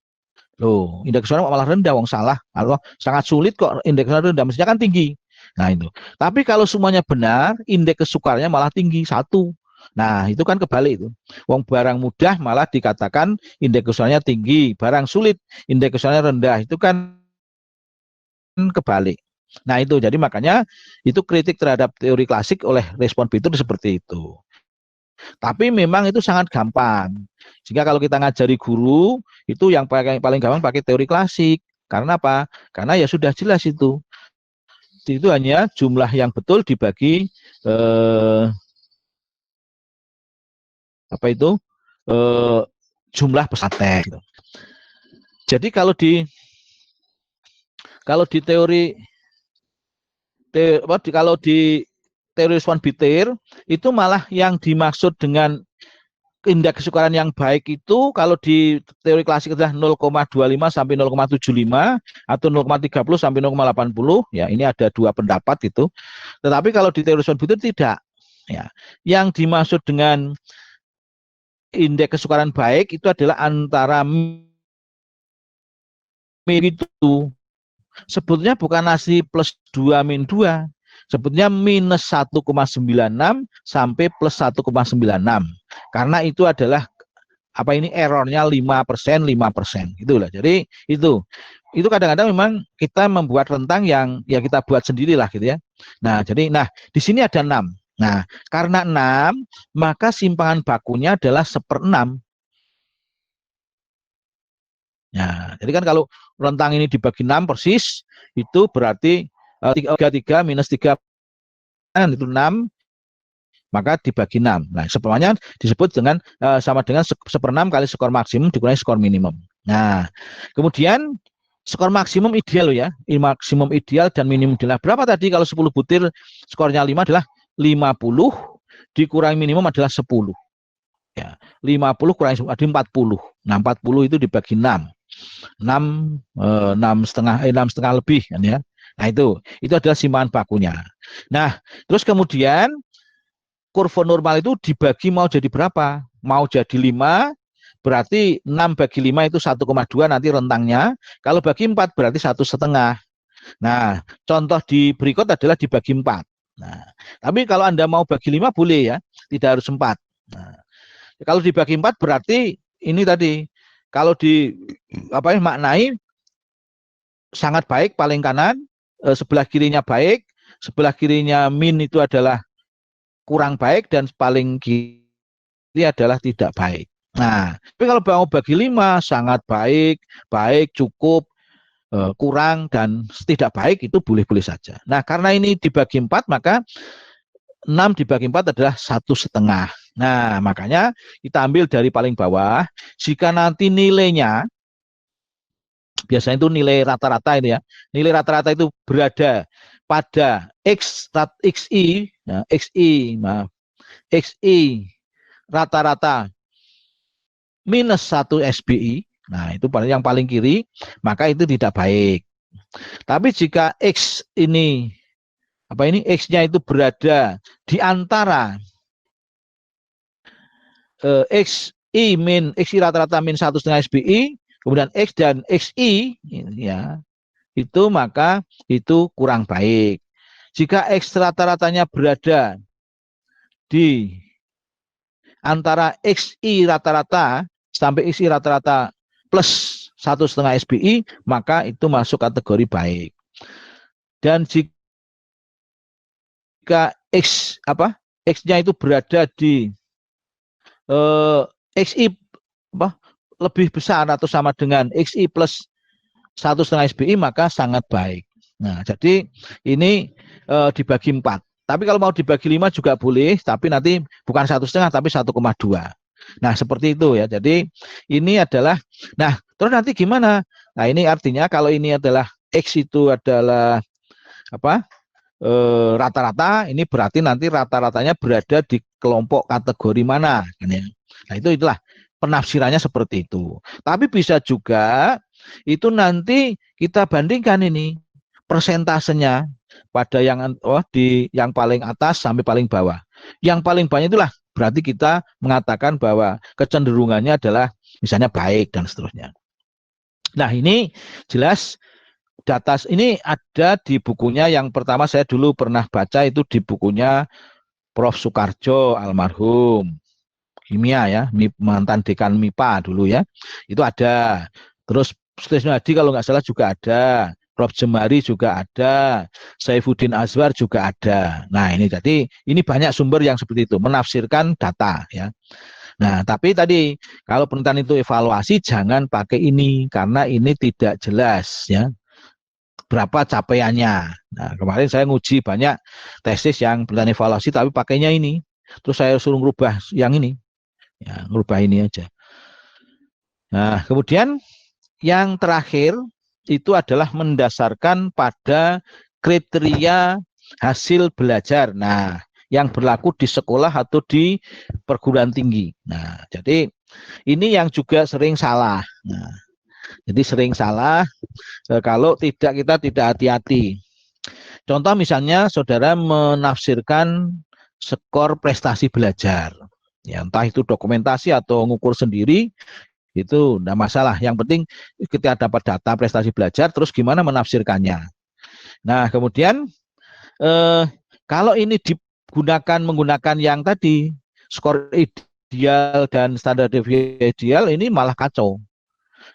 Loh, indeks kesukaran malah rendah, wong salah. Kalau sangat sulit kok indeks kesukaran rendah, mestinya kan tinggi. Nah itu. Tapi kalau semuanya benar, indeks kesukarannya malah tinggi, 1. Nah, itu kan kebalik itu. Wong barang mudah malah dikatakan indeks kesukarannya tinggi, barang sulit indeks kesukarannya rendah. Itu kan kebalik. Nah itu, jadi makanya itu kritik terhadap teori klasik oleh respon Bitter seperti itu. Tapi memang itu sangat gampang. Jika kalau kita ngajari guru, itu yang paling gampang pakai teori klasik. Karena apa? Karena ya sudah jelas itu. Itu hanya jumlah yang betul dibagi apa itu jumlah peserta. Gitu. Jadi kalau di teori kalau di teori respon Bitter itu malah yang dimaksud dengan indeks kesukaran yang baik itu kalau di teori klasik adalah 0,25 sampai 0,75 atau 0,30 sampai 0,80 ya, ini ada dua pendapat itu. Tetapi kalau di teori respon Bitter tidak. Ya. Yang dimaksud dengan indeks kesukaran baik itu adalah antara itu sebetulnya bukan nasi plus 2 min 2, sebetulnya minus 1,96 sampai plus 1,96, karena itu adalah apa ini errornya 5%, 5%, itulah. Jadi itu kadang-kadang memang kita membuat rentang yang ya kita buat sendirilah gitu ya. Nah, jadi di sini ada 6. Nah, karena 6 maka simpangan bakunya adalah 1/6. Nah, jadi kan kalau rentang ini dibagi 6 persis, itu berarti 33 minus 3 itu 6, maka dibagi 6. Nah, semuanya disebut dengan sama dengan 1/6 kali skor maksimum dikurangi skor minimum. Nah, kemudian skor maksimum ideal ya, maksimum ideal dan minimum ideal. Berapa tadi kalau 10 butir skornya 5 adalah 50 dikurangi minimum adalah 10. Ya, 50 kurangi 10 ada 40. Nah, 40 itu dibagi 6. 6,5 lebih kan ya. Nah, itu adalah simpangan bakunya. Nah, terus kemudian kurva normal itu dibagi mau jadi berapa? Mau jadi 5, berarti 6 bagi 5 itu 1,2 nanti rentangnya. Kalau bagi 4 berarti 1,5. Nah, contoh di berikut adalah dibagi 4. Nah, tapi kalau Anda mau bagi 5 boleh ya, tidak harus 4. Nah, kalau dibagi 4 berarti ini tadi, kalau di apa ya, maknai sangat baik paling kanan, sebelah kirinya baik, sebelah kirinya min itu adalah kurang baik dan paling kiri adalah tidak baik. Nah, tapi kalau mau bagi 5 sangat baik, baik cukup, kurang dan tidak baik itu boleh-boleh saja. Nah, karena ini dibagi 4 maka 6 dibagi 4 adalah 1,5. Nah, makanya kita ambil dari paling bawah. Jika nanti nilainya biasanya itu nilai rata-rata ini ya. Nilai rata-rata itu berada pada XI, ya, XI rata-rata minus 1 SBI. Nah, itu yang paling kiri, maka itu tidak baik. Tapi jika X ini X-nya itu berada di antara XI rata-rata min 1,5 SBI, kemudian X dan XI ya, itu maka itu kurang baik. Jika X rata-ratanya berada di antara XI rata-rata sampai XI rata-rata plus 1,5 SBI, maka itu masuk kategori baik. Dan jika X-nya itu berada di XI lebih besar atau sama dengan XI plus 1,5 SBI, maka sangat baik. Nah, jadi ini dibagi 4. Tapi kalau mau dibagi 5 juga boleh, tapi nanti bukan 1,5 tapi 1,2. Nah, seperti itu ya. Jadi ini adalah, nah terus nanti gimana? Nah, ini artinya kalau ini adalah X itu adalah rata-rata, ini berarti nanti rata-ratanya berada di kelompok kategori mana kan ya. Nah, itulah penafsirannya seperti itu. Tapi bisa juga itu nanti kita bandingkan ini persentasenya pada yang paling atas sampai paling bawah. Yang paling banyak itulah berarti kita mengatakan bahwa kecenderungannya adalah misalnya baik dan seterusnya. Nah, ini jelas data ini ada di bukunya. Yang pertama saya dulu pernah baca itu di bukunya Prof. Soekarjo almarhum, kimia ya, mantan dekan MIPA dulu ya, itu ada. Terus Sutrisno Hadi kalau nggak salah juga ada, Prof. Jemari juga ada, Saifuddin Azwar juga ada. Nah, ini jadi ini banyak sumber yang seperti itu menafsirkan data ya. Nah, tapi tadi kalau penelitian itu evaluasi jangan pakai ini karena ini tidak jelas ya berapa capaiannya. Nah, kemarin saya nguji banyak tesis yang penelitian evaluasi tapi pakainya ini. Terus saya suruh merubah yang ini. Ya, merubah ini aja. Nah, kemudian yang terakhir itu adalah mendasarkan pada kriteria hasil belajar. Nah, yang berlaku di sekolah atau di perguruan tinggi. Nah, jadi ini yang juga sering salah. Nah, jadi sering salah kalau kita tidak hati-hati. Contoh misalnya saudara menafsirkan skor prestasi belajar. Ya, entah itu dokumentasi atau ngukur sendiri, itu tidak masalah. Yang penting kita dapat data prestasi belajar, terus gimana menafsirkannya. Nah, kemudian kalau ini menggunakan yang tadi, skor ideal dan standar deviasi ideal, ini malah kacau.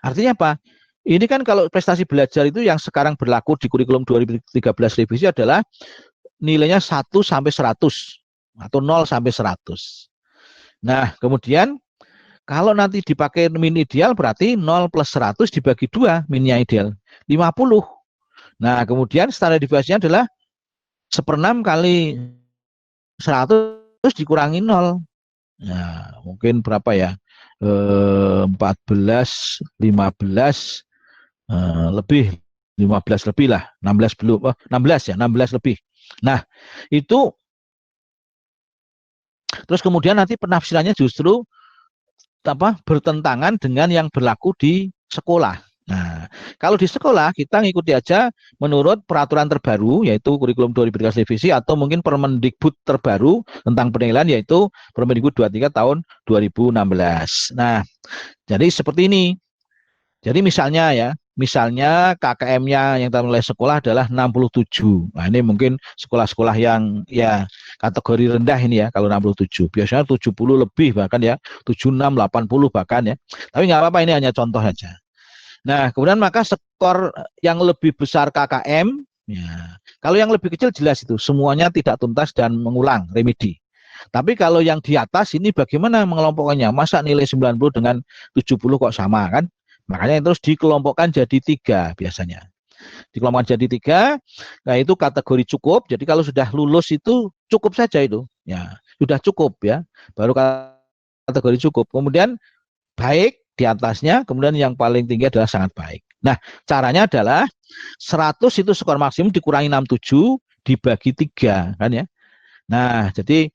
Artinya apa? Ini kan kalau prestasi belajar itu yang sekarang berlaku di kurikulum 2013 revisi adalah nilainya 1 sampai 100 atau 0 sampai 100. Nah, kemudian kalau nanti dipakai min ideal berarti 0 plus 100 dibagi 2 minnya ideal, 50. Nah, kemudian standar deviasinya adalah 1/6 kali 100 dikurangi 0. Nah, mungkin berapa ya? 14, 15, lebih 15 lebih lah, 16 belum, 16 ya, 16 lebih. Nah, itu terus kemudian nanti penafsirannya justru bertentangan dengan yang berlaku di sekolah. Nah, kalau di sekolah kita ngikuti aja menurut peraturan terbaru yaitu kurikulum 2013 revisi atau mungkin Permendikbud terbaru tentang penilaian yaitu Permendikbud 23 tahun 2016. Nah, jadi seperti ini. Jadi misalnya KKM-nya yang oleh sekolah adalah 67. Nah, ini mungkin sekolah-sekolah yang ya kategori rendah ini ya kalau 67. Biasanya 70 lebih bahkan ya, 76, 80 bahkan ya. Tapi nggak apa-apa, ini hanya contoh saja. Nah, kemudian maka skor yang lebih besar KKM, ya, kalau yang lebih kecil jelas itu semuanya tidak tuntas dan mengulang remedi. Tapi kalau yang di atas ini bagaimana mengelompokkannya? Masa nilai 90 dengan 70 kok sama kan? Makanya terus dikelompokkan jadi 3 biasanya. Dikelompokkan jadi 3, nah itu kategori cukup. Jadi kalau sudah lulus itu cukup saja itu. Ya, sudah cukup ya. Baru kategori cukup. Kemudian baik di atasnya, kemudian yang paling tinggi adalah sangat baik. Nah, caranya adalah 100 itu skor maksimum dikurangi 67 dibagi 3 kan ya. Nah, jadi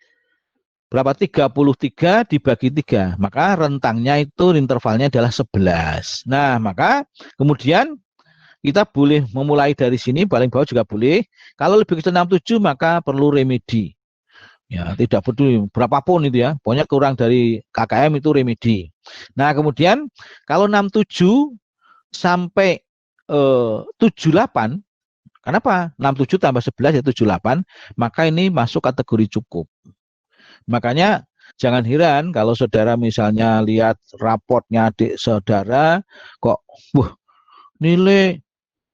berapa? 33 dibagi 3. Maka rentangnya itu intervalnya adalah 11. Nah, maka kemudian kita boleh memulai dari sini, paling bawah juga boleh. Kalau lebih kecil 67 maka perlu remedi. Ya, tidak peduli berapapun itu ya. Pokoknya kurang dari KKM itu remedi. Nah, kemudian kalau 67 sampai 78, kenapa? 67 tambah 11 ya 78, maka ini masuk kategori cukup. Makanya jangan heran kalau saudara misalnya lihat raportnya adik saudara kok nilai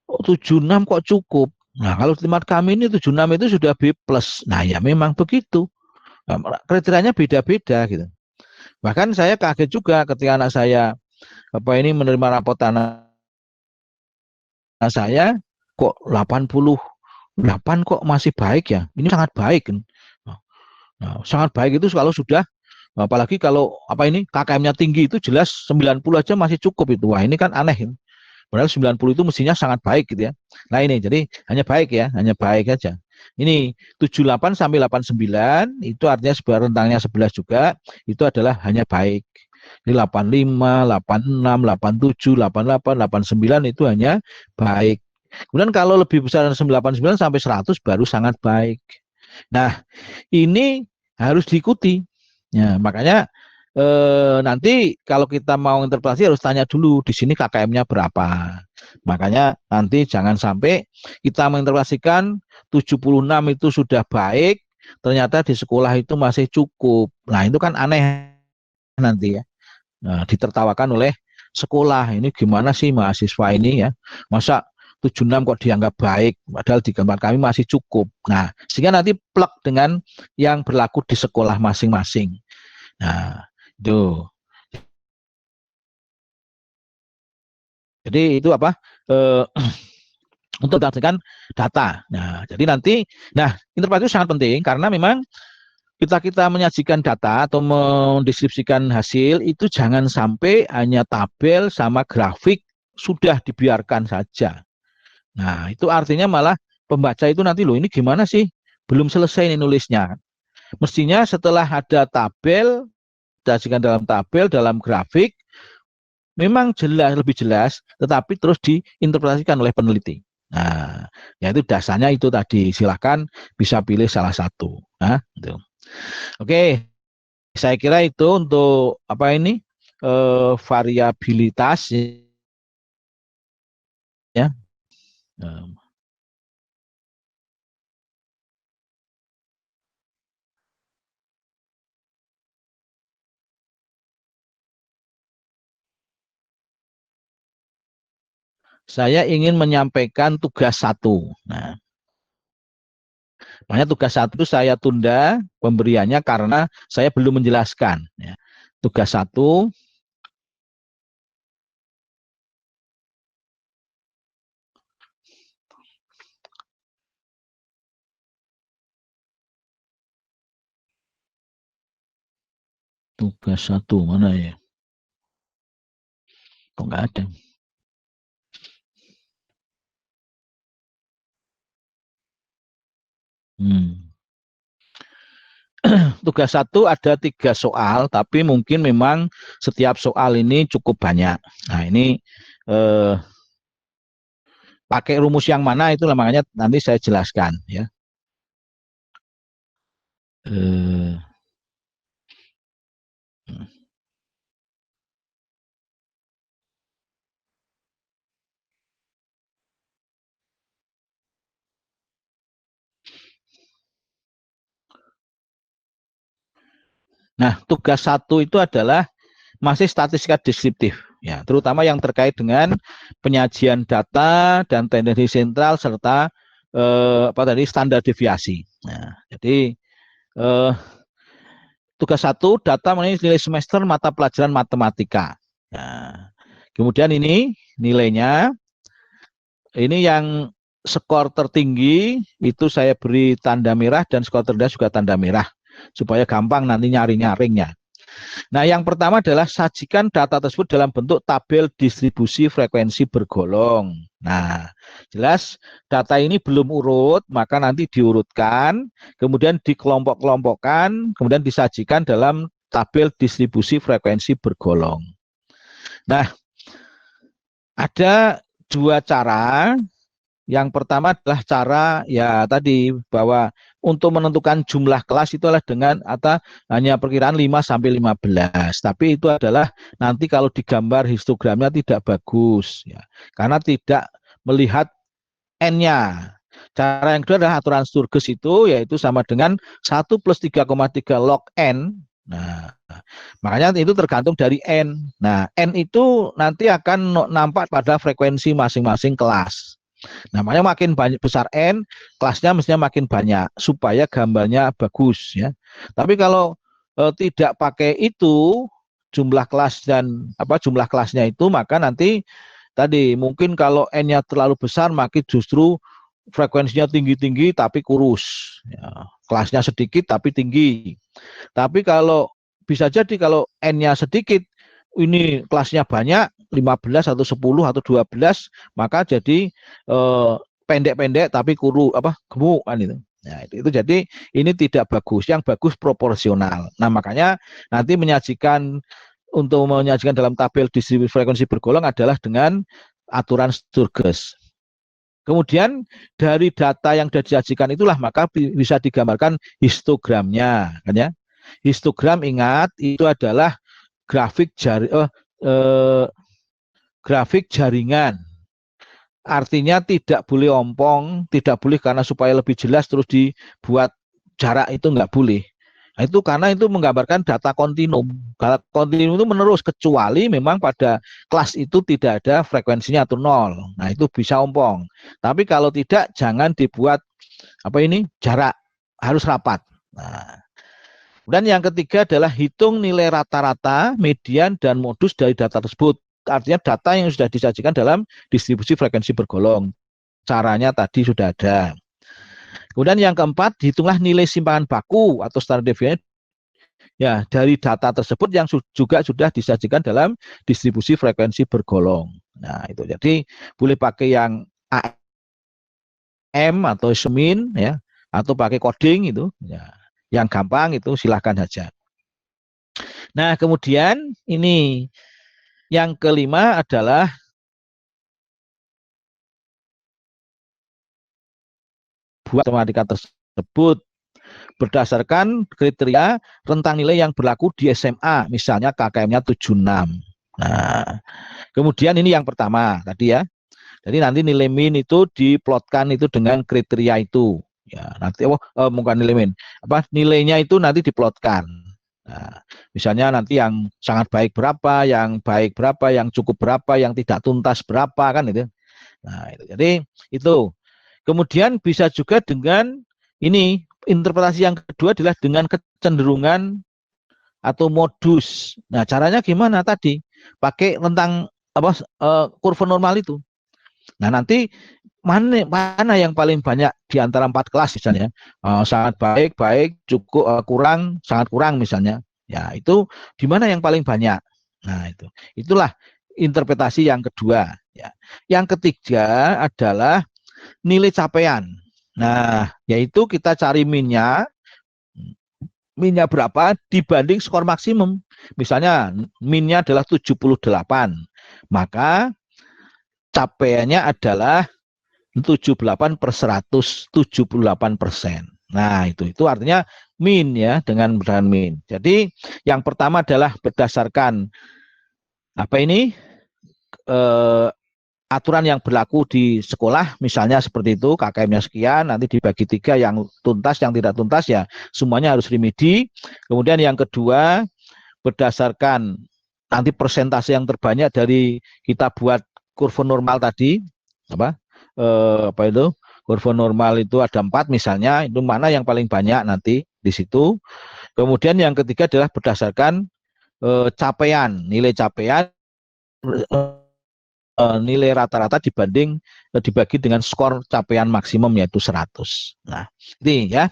76 kok cukup. Nah, kalau tempat kami ini 76 itu sudah B+. Nah, ya memang begitu. Nah, kriterianya beda-beda gitu. Bahkan saya kaget juga ketika anak saya menerima raport anak saya kok 88 kok masih baik ya. Ini sangat baik. Nah, sangat baik itu kalau sudah, apalagi kalau KKM-nya tinggi itu jelas 90 aja masih cukup itu. Wah, ini kan aneh. Padahal 90 itu mestinya sangat baik gitu ya. Nah, ini jadi hanya baik ya, hanya baik aja. Ini 78 sampai 89 itu artinya sebenarnya rentangnya 11 juga, itu adalah hanya baik. Ini 85, 86, 87, 88, 89 itu hanya baik. Kemudian kalau lebih besar dari 89 sampai 100 baru sangat baik. Nah, ini harus diikuti. Ya, makanya nanti kalau kita mau interpretasi harus tanya dulu di sini KKM-nya berapa. Makanya nanti jangan sampai kita menginterpretasikan 76 itu sudah baik, ternyata di sekolah itu masih cukup. Nah, itu kan aneh nanti ya. Nah, ditertawakan oleh sekolah. Ini gimana sih mahasiswa ini ya? Masa 76 kok dianggap baik, padahal di gambar kami masih cukup. Nah, sehingga nanti plek dengan yang berlaku di sekolah masing-masing. Nah, itu. Jadi itu apa? Untuk mendapatkan data. Nah, jadi nanti, interpretasi itu sangat penting karena memang kita menyajikan data atau mendeskripsikan hasil itu jangan sampai hanya tabel sama grafik sudah dibiarkan saja. Nah, itu artinya malah pembaca itu nanti loh ini gimana sih? Belum selesai ini nulisnya. Mestinya setelah ada tabel, disajikan dalam tabel, dalam grafik, memang jelas, lebih jelas, tetapi terus diinterpretasikan oleh peneliti. Nah, yaitu dasarnya itu tadi. Silakan bisa pilih salah satu. Nah, itu. Oke, saya kira itu untuk apa ini variabilitas ya. Saya ingin menyampaikan tugas satu. Nah, makanya tugas satu saya tunda pemberiannya karena saya belum menjelaskan. Ya. Tugas satu, tugas satu mana ya? Kok nggak ada? Tugas satu ada 3 soal, tapi mungkin memang setiap soal ini cukup banyak. Nah ini eh, pakai rumus yang mana itu makanya nanti saya jelaskan ya. Eh, nah tugas satu itu adalah masih statistika deskriptif ya, terutama yang terkait dengan penyajian data dan tendensi sentral serta apa tadi standar deviasi. Nah, jadi eh, tugas satu data mengenai nilai semester mata pelajaran matematika. Nah, kemudian ini nilainya, ini yang skor tertinggi itu saya beri tanda merah dan skor terendah juga tanda merah supaya gampang nanti nyari-nyaringnya. Nah, yang pertama adalah sajikan data tersebut dalam bentuk tabel distribusi frekuensi bergolong. Nah, jelas data ini belum urut, maka nanti diurutkan, kemudian dikelompok-kelompokkan, kemudian disajikan dalam tabel distribusi frekuensi bergolong. Nah, ada 2 cara. Yang pertama adalah cara ya tadi bahwa untuk menentukan jumlah kelas itu adalah dengan atau hanya perkiraan 5 sampai 15. Tapi itu adalah nanti kalau digambar histogramnya tidak bagus ya. Karena tidak melihat N-nya. Cara yang kedua adalah aturan Sturges itu yaitu sama dengan 1 plus 3,3 log N. Nah, makanya itu tergantung dari N. Nah, N itu nanti akan nampak pada frekuensi masing-masing kelas. Namanya makin banyak besar N, kelasnya mestinya makin banyak supaya gambarnya bagus ya. Tapi kalau tidak pakai itu jumlah kelas dan jumlah kelasnya itu, maka nanti tadi mungkin kalau N-nya terlalu besar maka justru frekuensinya tinggi-tinggi tapi kurus. Ya, kelasnya sedikit tapi tinggi. Tapi kalau bisa jadi kalau N-nya sedikit, ini kelasnya banyak, 15 atau 10 atau 12, maka jadi pendek-pendek tapi gemuk kan itu. Nah, itu jadi ini tidak bagus. Yang bagus proporsional. Nah, makanya nanti untuk menyajikan dalam tabel distribusi frekuensi bergolong adalah dengan aturan Sturges. Kemudian dari data yang sudah disajikan itulah maka bisa digambarkan histogramnya, kan ya. Histogram ingat itu adalah grafik jaringan. Artinya tidak boleh ompong, tidak boleh karena supaya lebih jelas terus dibuat jarak itu nggak boleh. Nah, itu karena itu menggambarkan data kontinum. Data kontinum itu menerus kecuali memang pada kelas itu tidak ada frekuensinya atau nol. Nah, itu bisa ompong. Tapi kalau tidak jangan dibuat apa ini jarak, harus rapat. Nah, dan yang ketiga adalah hitung nilai rata-rata, median, dan modus dari data tersebut. Artinya data yang sudah disajikan dalam distribusi frekuensi bergolong. Caranya tadi sudah ada. Kemudian yang keempat, hitunglah nilai simpangan baku atau standar deviation ya dari data tersebut yang juga sudah disajikan dalam distribusi frekuensi bergolong. Nah, itu jadi boleh pakai yang AM atau semin ya atau pakai coding itu ya. Yang gampang itu silahkan saja. Nah, kemudian ini yang kelima adalah buat matematika tersebut berdasarkan kriteria rentang nilai yang berlaku di SMA, misalnya KKM-nya 76. Nah, kemudian ini yang pertama tadi ya. Jadi nanti nilai min itu diplotkan itu dengan kriteria itu. Ya, nanti bukan nilai min. Apa nilainya itu nanti diplotkan. Nah, misalnya nanti yang sangat baik berapa, yang baik berapa, yang cukup berapa, yang tidak tuntas berapa kan itu. Nah, itu. Jadi itu. Kemudian bisa juga dengan ini interpretasi yang kedua adalah dengan kecenderungan atau modus. Nah, caranya gimana tadi? Pakai rentang apa kurva normal itu. Nah, nanti mana yang paling banyak di antara 4 kelas misalnya, sangat baik, baik, cukup, kurang, sangat kurang misalnya. Ya, itu di mana yang paling banyak. Nah, itulah interpretasi yang kedua. Ya. Yang ketiga adalah nilai capaian. Nah, yaitu kita cari minnya berapa dibanding skor maksimum. Misalnya minnya adalah 78, maka capaiannya adalah 78/178%. Nah, itu artinya min ya dengan min. Jadi yang pertama adalah berdasarkan apa ini eh, aturan yang berlaku di sekolah, misalnya seperti itu, KKM-nya sekian, nanti dibagi 3, yang tuntas, yang tidak tuntas ya semuanya harus remedi. Kemudian yang kedua berdasarkan nanti persentase yang terbanyak dari kita buat kurva normal tadi, apa itu kurva normal itu ada 4 misalnya, itu mana yang paling banyak nanti di situ. Kemudian yang ketiga adalah berdasarkan capaian, nilai capaian, nilai rata-rata dibagi dengan skor capaian maksimum yaitu 100. Nah, ini ya.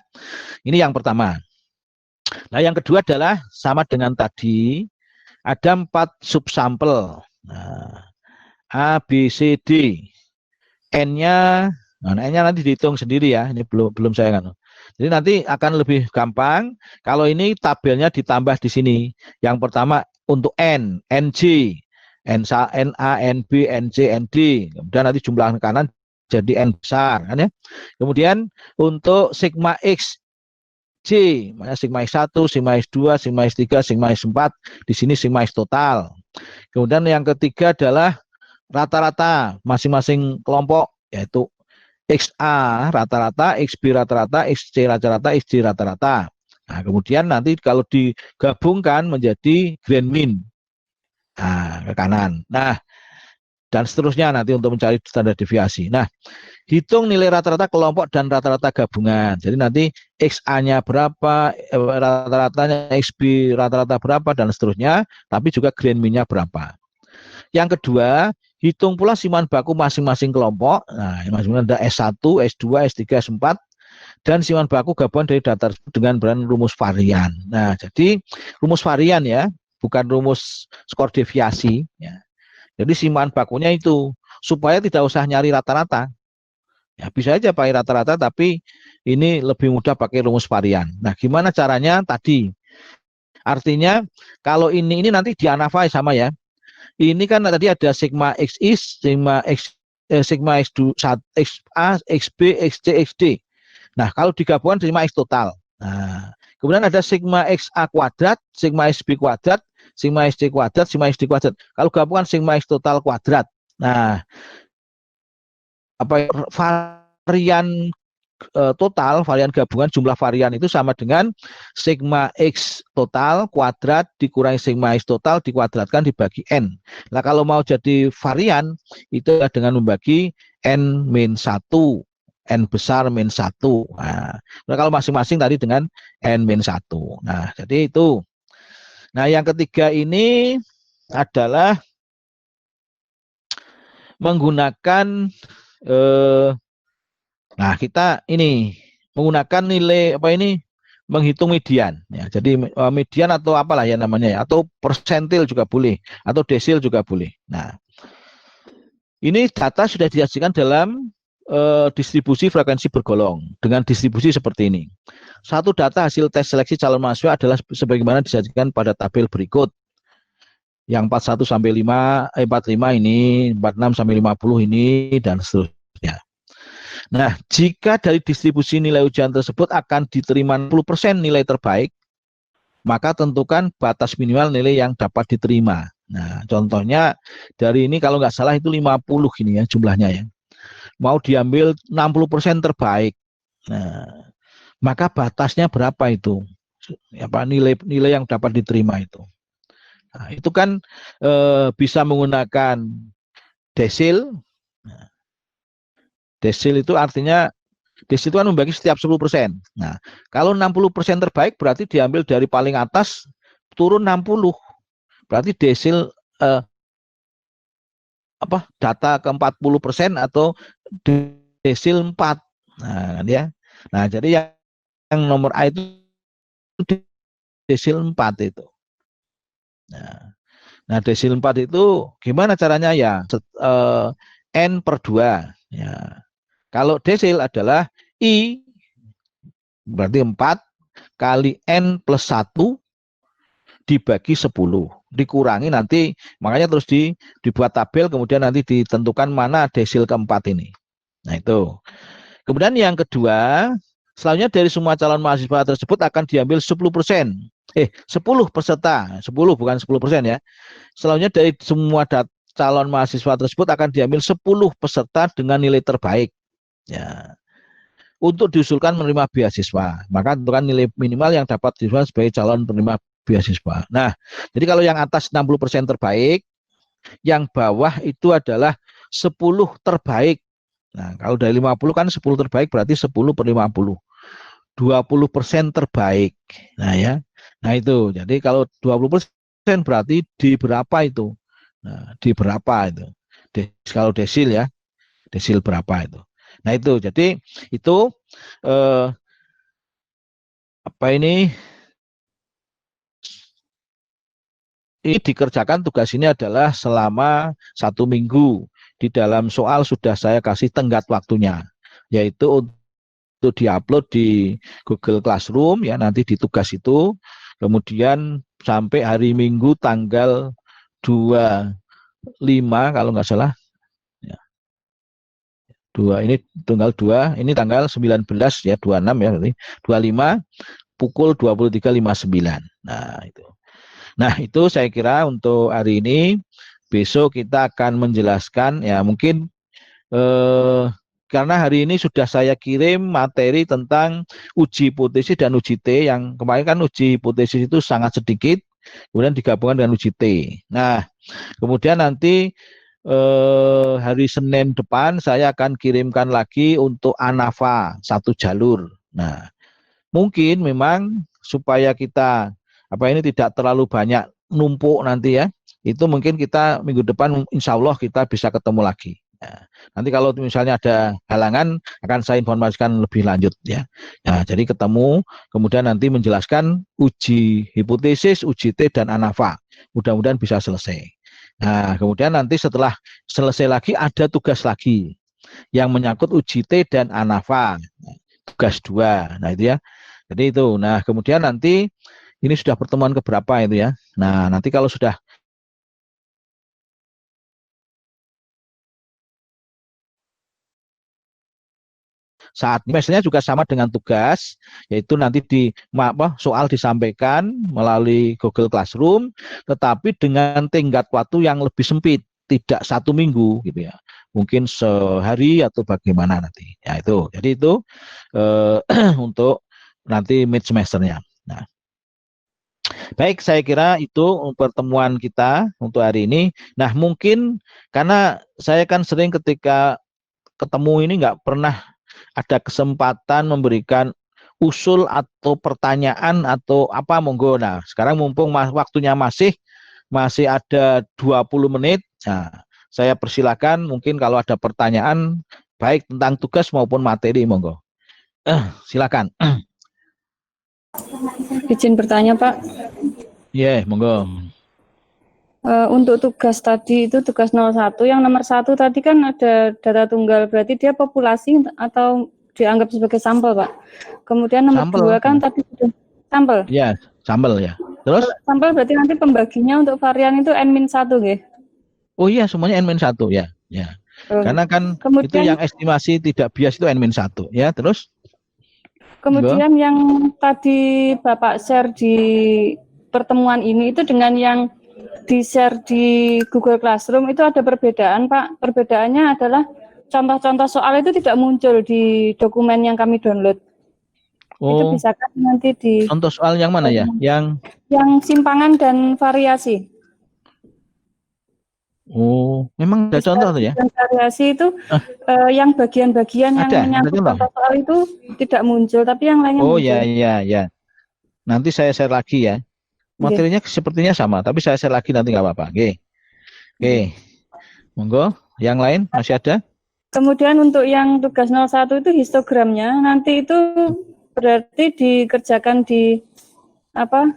Ini yang pertama. Nah, yang kedua adalah sama dengan tadi, ada 4 subsampel. Nah, A, B, C, D. N-nya, N-nya nanti dihitung sendiri ya. Ini belum saya kan. Jadi nanti akan lebih gampang kalau ini tabelnya ditambah di sini. Yang pertama untuk N, NG, NA, NB, NC, ND. Kemudian nanti jumlah kanan jadi N besar kan ya. Kemudian untuk sigma X C, sigma X1, sigma X2, sigma X3, sigma X4, di sini sigma X total. Kemudian yang ketiga adalah rata-rata masing-masing kelompok, yaitu XA rata-rata, XB rata-rata, XC rata-rata, XD rata-rata. Nah, kemudian nanti kalau digabungkan menjadi grand min. Nah, ke kanan. Nah, dan seterusnya nanti untuk mencari standar deviasi. Nah, hitung nilai rata-rata kelompok dan rata-rata gabungan. Jadi nanti XA-nya berapa, rata-ratanya XB rata-rata berapa dan seterusnya, tapi juga grand min-nya berapa. Yang kedua, hitung pula simpan baku masing-masing kelompok. Nah, masing-masing ada S1, S2, S3, S4 dan simpan baku gabungan dari data tersebut dengan bahan rumus varian. Nah, jadi rumus varian ya, bukan rumus skor deviasi ya. Jadi simpan bakunya itu supaya tidak usah nyari rata-rata. Ya, bisa aja pakai rata-rata, tapi ini lebih mudah pakai rumus varian. Nah, gimana caranya tadi? Artinya kalau ini nanti dianavai sama ya. Ini kan tadi ada sigma XI, sigma X2, XA, XB, XC, XD. Nah, kalau digabungkan sigma X total. Nah, kemudian ada sigma XA kuadrat, sigma XB kuadrat, sigma XC kuadrat, sigma XD kuadrat. Kalau gabungan sigma X total kuadrat. Nah, apa varian total varian gabungan jumlah varian itu sama dengan sigma X total kuadrat dikurangi sigma X total dikuadratkan dibagi N. Nah kalau mau jadi varian itu dengan membagi N-1, N besar min 1. Nah kalau masing-masing tadi dengan N-1. Nah jadi itu. Nah yang ketiga ini adalah menggunakan nah kita ini menggunakan nilai apa ini menghitung median ya. Jadi median atau apalah ya namanya ya, atau persentil juga boleh atau desil juga boleh. Nah, ini data sudah disajikan dalam distribusi frekuensi bergolong dengan distribusi seperti ini. Satu data hasil tes seleksi calon mahasiswa adalah sebagaimana disajikan pada tabel berikut. Yang 41 sampai 45 ini, 46 sampai 50 ini dan seterusnya. Nah, jika dari distribusi nilai ujian tersebut akan diterima 60% nilai terbaik, maka tentukan batas minimal nilai yang dapat diterima. Nah, contohnya dari ini kalau nggak salah itu 50 gini ya jumlahnya ya. Mau diambil 60% terbaik. Nah, maka batasnya berapa itu? Apa nilai yang dapat diterima itu? Nah, itu kan bisa menggunakan desil. Nah, desil itu artinya desil itu kan membagi setiap 10%. Nah, kalau 60% terbaik berarti diambil dari paling atas turun 60. Berarti desil data ke 40% atau desil 4. Nah, kan ya. Nah, jadi yang nomor A itu desil 4 itu. Nah, desil 4 itu gimana caranya ya? N per 2. Ya. Kalau desil adalah I berarti 4 kali N plus 1 dibagi 10. Dikurangi nanti, makanya terus dibuat tabel, kemudian nanti ditentukan mana desil keempat ini. Nah itu. Kemudian yang kedua, selanjutnya dari semua calon mahasiswa tersebut akan diambil 10%. 10 peserta, 10 bukan 10% ya. Selanjutnya dari semua calon mahasiswa tersebut akan diambil 10 peserta dengan nilai terbaik. Ya. Untuk diusulkan menerima beasiswa, maka tentukan nilai minimal yang dapat diusulkan sebagai calon penerima beasiswa. Nah, jadi kalau yang atas 60% terbaik, yang bawah itu adalah 10 terbaik. Nah, kalau dari 50 kan 10 terbaik berarti 10 per 50. 20% terbaik. Nah ya. Nah itu. Jadi kalau 20% berarti di berapa itu? Nah, di berapa itu? Kalau desil ya. Desil berapa itu? Nah itu. Jadi itu apa ini dikerjakan tugas ini adalah selama 1 minggu. Di dalam soal sudah saya kasih tenggat waktunya, yaitu untuk diupload di Google Classroom ya, nanti di tugas itu, kemudian sampai hari Minggu tanggal 25 kalau nggak salah ya, 2 ini tanggal 2 ini tanggal 19 ya, 26 ya, 25 pukul 23.59. Nah itu. Nah, itu saya kira untuk hari ini. Besok kita akan menjelaskan ya mungkin karena hari ini sudah saya kirim materi tentang uji hipotesis dan uji T, yang kemarin kan uji hipotesis itu sangat sedikit, kemudian digabungkan dengan uji T. Nah, kemudian nanti hari Senin depan saya akan kirimkan lagi untuk ANAVA 1 jalur. Nah, mungkin memang supaya kita ini tidak terlalu banyak numpuk nanti ya, itu mungkin kita minggu depan insya Allah kita bisa ketemu lagi. Nah, nanti kalau misalnya ada halangan akan saya informasikan lebih lanjut ya. Nah, jadi ketemu kemudian nanti menjelaskan uji hipotesis, uji T dan ANAVA. Mudah-mudahan bisa selesai. Nah, kemudian nanti setelah selesai lagi ada tugas lagi yang menyangkut uji T dan ANAVA. Tugas 2. Nah, itu ya. Jadi itu. Nah, kemudian nanti ini sudah pertemuan keberapa itu ya. Nah, nanti kalau sudah saat biasanya juga sama dengan tugas, yaitu nanti soal disampaikan melalui Google Classroom, tetapi dengan tenggat waktu yang lebih sempit. tidak 1 minggu gitu ya, mungkin sehari atau bagaimana nanti. Ya itu, jadi itu untuk nanti mid semesternya. Nah, baik, saya kira itu pertemuan kita untuk hari ini. Nah, mungkin karena saya kan sering ketika ketemu ini nggak pernah ada kesempatan memberikan usul atau pertanyaan atau apa, monggo. Nah, sekarang mumpung waktunya masih masih ada 20 menit. Nah, saya persilakan mungkin kalau ada pertanyaan baik tentang tugas maupun materi, monggo. Silakan.
Izin bertanya, Pak.
Iya, monggo.
Untuk tugas tadi itu tugas 01, yang nomor 1 tadi kan ada data tunggal, berarti dia populasi atau dianggap sebagai sampel, Pak. Kemudian nomor
Sampel.
2 kan tadi sudah sampel.
Iya, sampel ya. Terus?
Sampel berarti nanti pembaginya untuk varian itu N-1, nggih.
Oh iya, semuanya N-1 ya. Ya. Karena kan itu
Kemudian
yang estimasi tidak bias itu N-1 ya. Terus? Monggo.
kemudian yang tadi Bapak share di pertemuan ini itu dengan yang di-share di Google Classroom itu ada perbedaan, Pak. Perbedaannya adalah contoh-contoh soal itu tidak muncul di dokumen yang kami download. Itu
Oh,
bisa kan nanti di
contoh soal yang mana ya? Yang
simpangan dan variasi.
oh, memang ada contoh tuh ya?
Dan variasi itu yang bagian-bagian yang
Ada
menyangkut
contoh.
contoh soal itu tidak muncul, tapi yang lainnya
Oh
muncul.
ya ya ya. Nanti saya share lagi ya.
Oke.
Materinya sepertinya sama, tapi saya share lagi nanti nggak apa-apa. Oke. Oke. Monggo. Yang lain masih ada?
Kemudian untuk yang tugas 01 itu histogramnya nanti itu berarti dikerjakan di apa?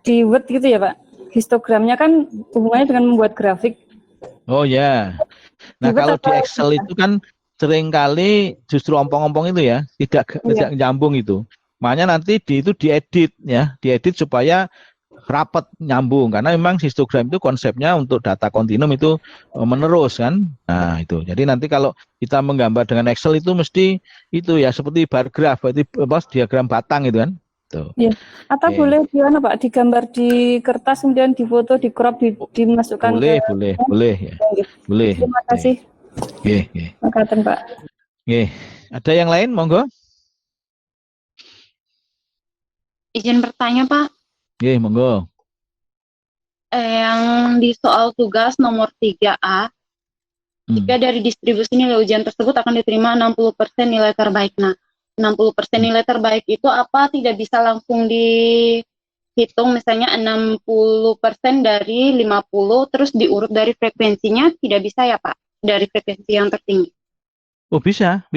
Di Word gitu ya, Pak. Histogramnya kan hubungannya dengan membuat grafik.
Oh ya. Nah,
Di Word
kalau di
atau
Excel itu kan seringkali justru ompong-ompong itu ya, tidak nyambung itu. Makanya nanti itu diedit ya, diedit supaya rapat nyambung karena memang histogram itu konsepnya untuk data kontinum itu menerus kan. Nah, itu. Jadi nanti kalau kita menggambar dengan Excel itu mesti itu ya seperti bar graph, berarti diagram batang itu kan. Tuh.
ya. Atau boleh gimana, Pak, digambar di kertas kemudian difoto, di crop, dimasukkan
Boleh,
ke
boleh ya. Boleh.
Terima kasih.
Oke.
Makasih, Pak.
Oke. Ada yang lain, monggo?
Izin bertanya, Pak.
Oke, monggo.
Yang di soal tugas nomor 3A, jika dari distribusi nilai ujian tersebut akan diterima 60% nilai terbaik. Nah, 60% nilai terbaik itu apa tidak bisa langsung dihitung, misalnya 60% dari 50, terus diurut dari frekuensinya, tidak bisa ya, Pak? Dari frekuensi yang tertinggi.
Oh bisa.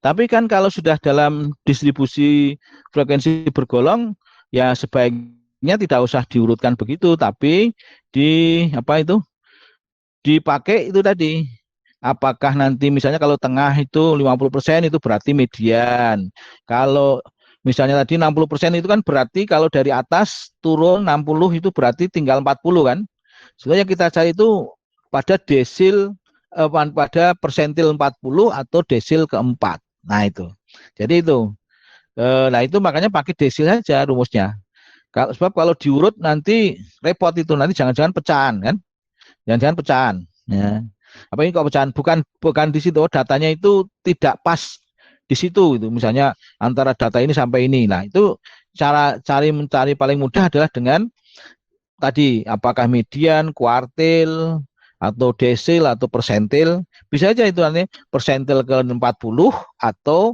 Tapi kan kalau sudah dalam distribusi frekuensi bergolong, ya sebaiknya tidak usah diurutkan begitu, tapi dipakai itu tadi. Apakah nanti misalnya kalau tengah itu 50% itu berarti median. Kalau misalnya tadi 60% itu kan berarti kalau dari atas turun 60 itu berarti tinggal 40 kan. Sebenarnya kita cari itu pada desil pada persentil 40 atau desil keempat. Nah itu. Jadi itu. Nah itu makanya pakai desil saja rumusnya. Sebab kalau diurut nanti repot itu, nanti jangan-jangan pecahan kan. Jangan-jangan pecahan. Ya. Apa ini kok pecahan? Bukan di situ, datanya itu tidak pas di situ itu. Misalnya antara data ini sampai ini. Nah, itu cara mencari paling mudah adalah dengan tadi apakah median, kuartil atau desil atau persentil. Bisa aja itu nanti persentil ke 40 atau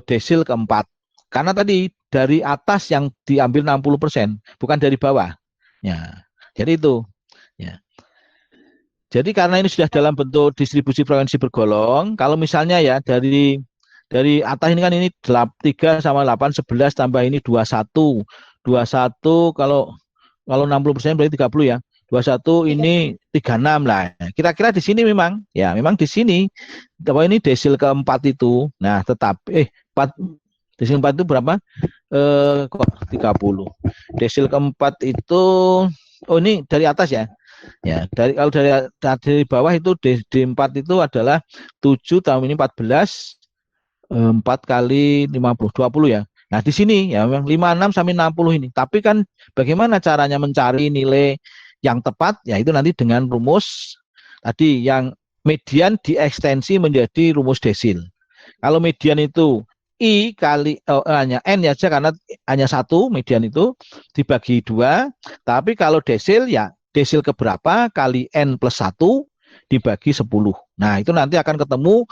desil ke 4. Karena tadi dari atas yang diambil 60%, bukan dari bawah. Ya. Jadi itu. Ya. Jadi karena ini sudah dalam bentuk distribusi frekuensi bergolong, kalau misalnya ya dari atas ini kan ini 3 sama 8, 11 tambah ini 21. 21 kalau 60% berarti 30 ya. 21 ini 36 lah. Kira-kira di sini memang di sini apa ini desil keempat itu. Nah, tetap 4 desil keempat itu berapa? Kok 30. Desil keempat itu ini dari atas ya. Ya, kalau dari bawah itu D4 itu adalah 7 tahun ini 14 4 kali 50 20 ya. Nah, di sini ya memang 56 sampai 60 ini. Tapi kan bagaimana caranya mencari nilai yang tepat yaitu nanti dengan rumus tadi yang median diekstensi menjadi rumus desil. Kalau median itu I kali hanya N aja karena hanya satu median itu dibagi 2, tapi kalau desil ya desil keberapa kali N plus 1 dibagi 10. Nah, itu nanti akan ketemu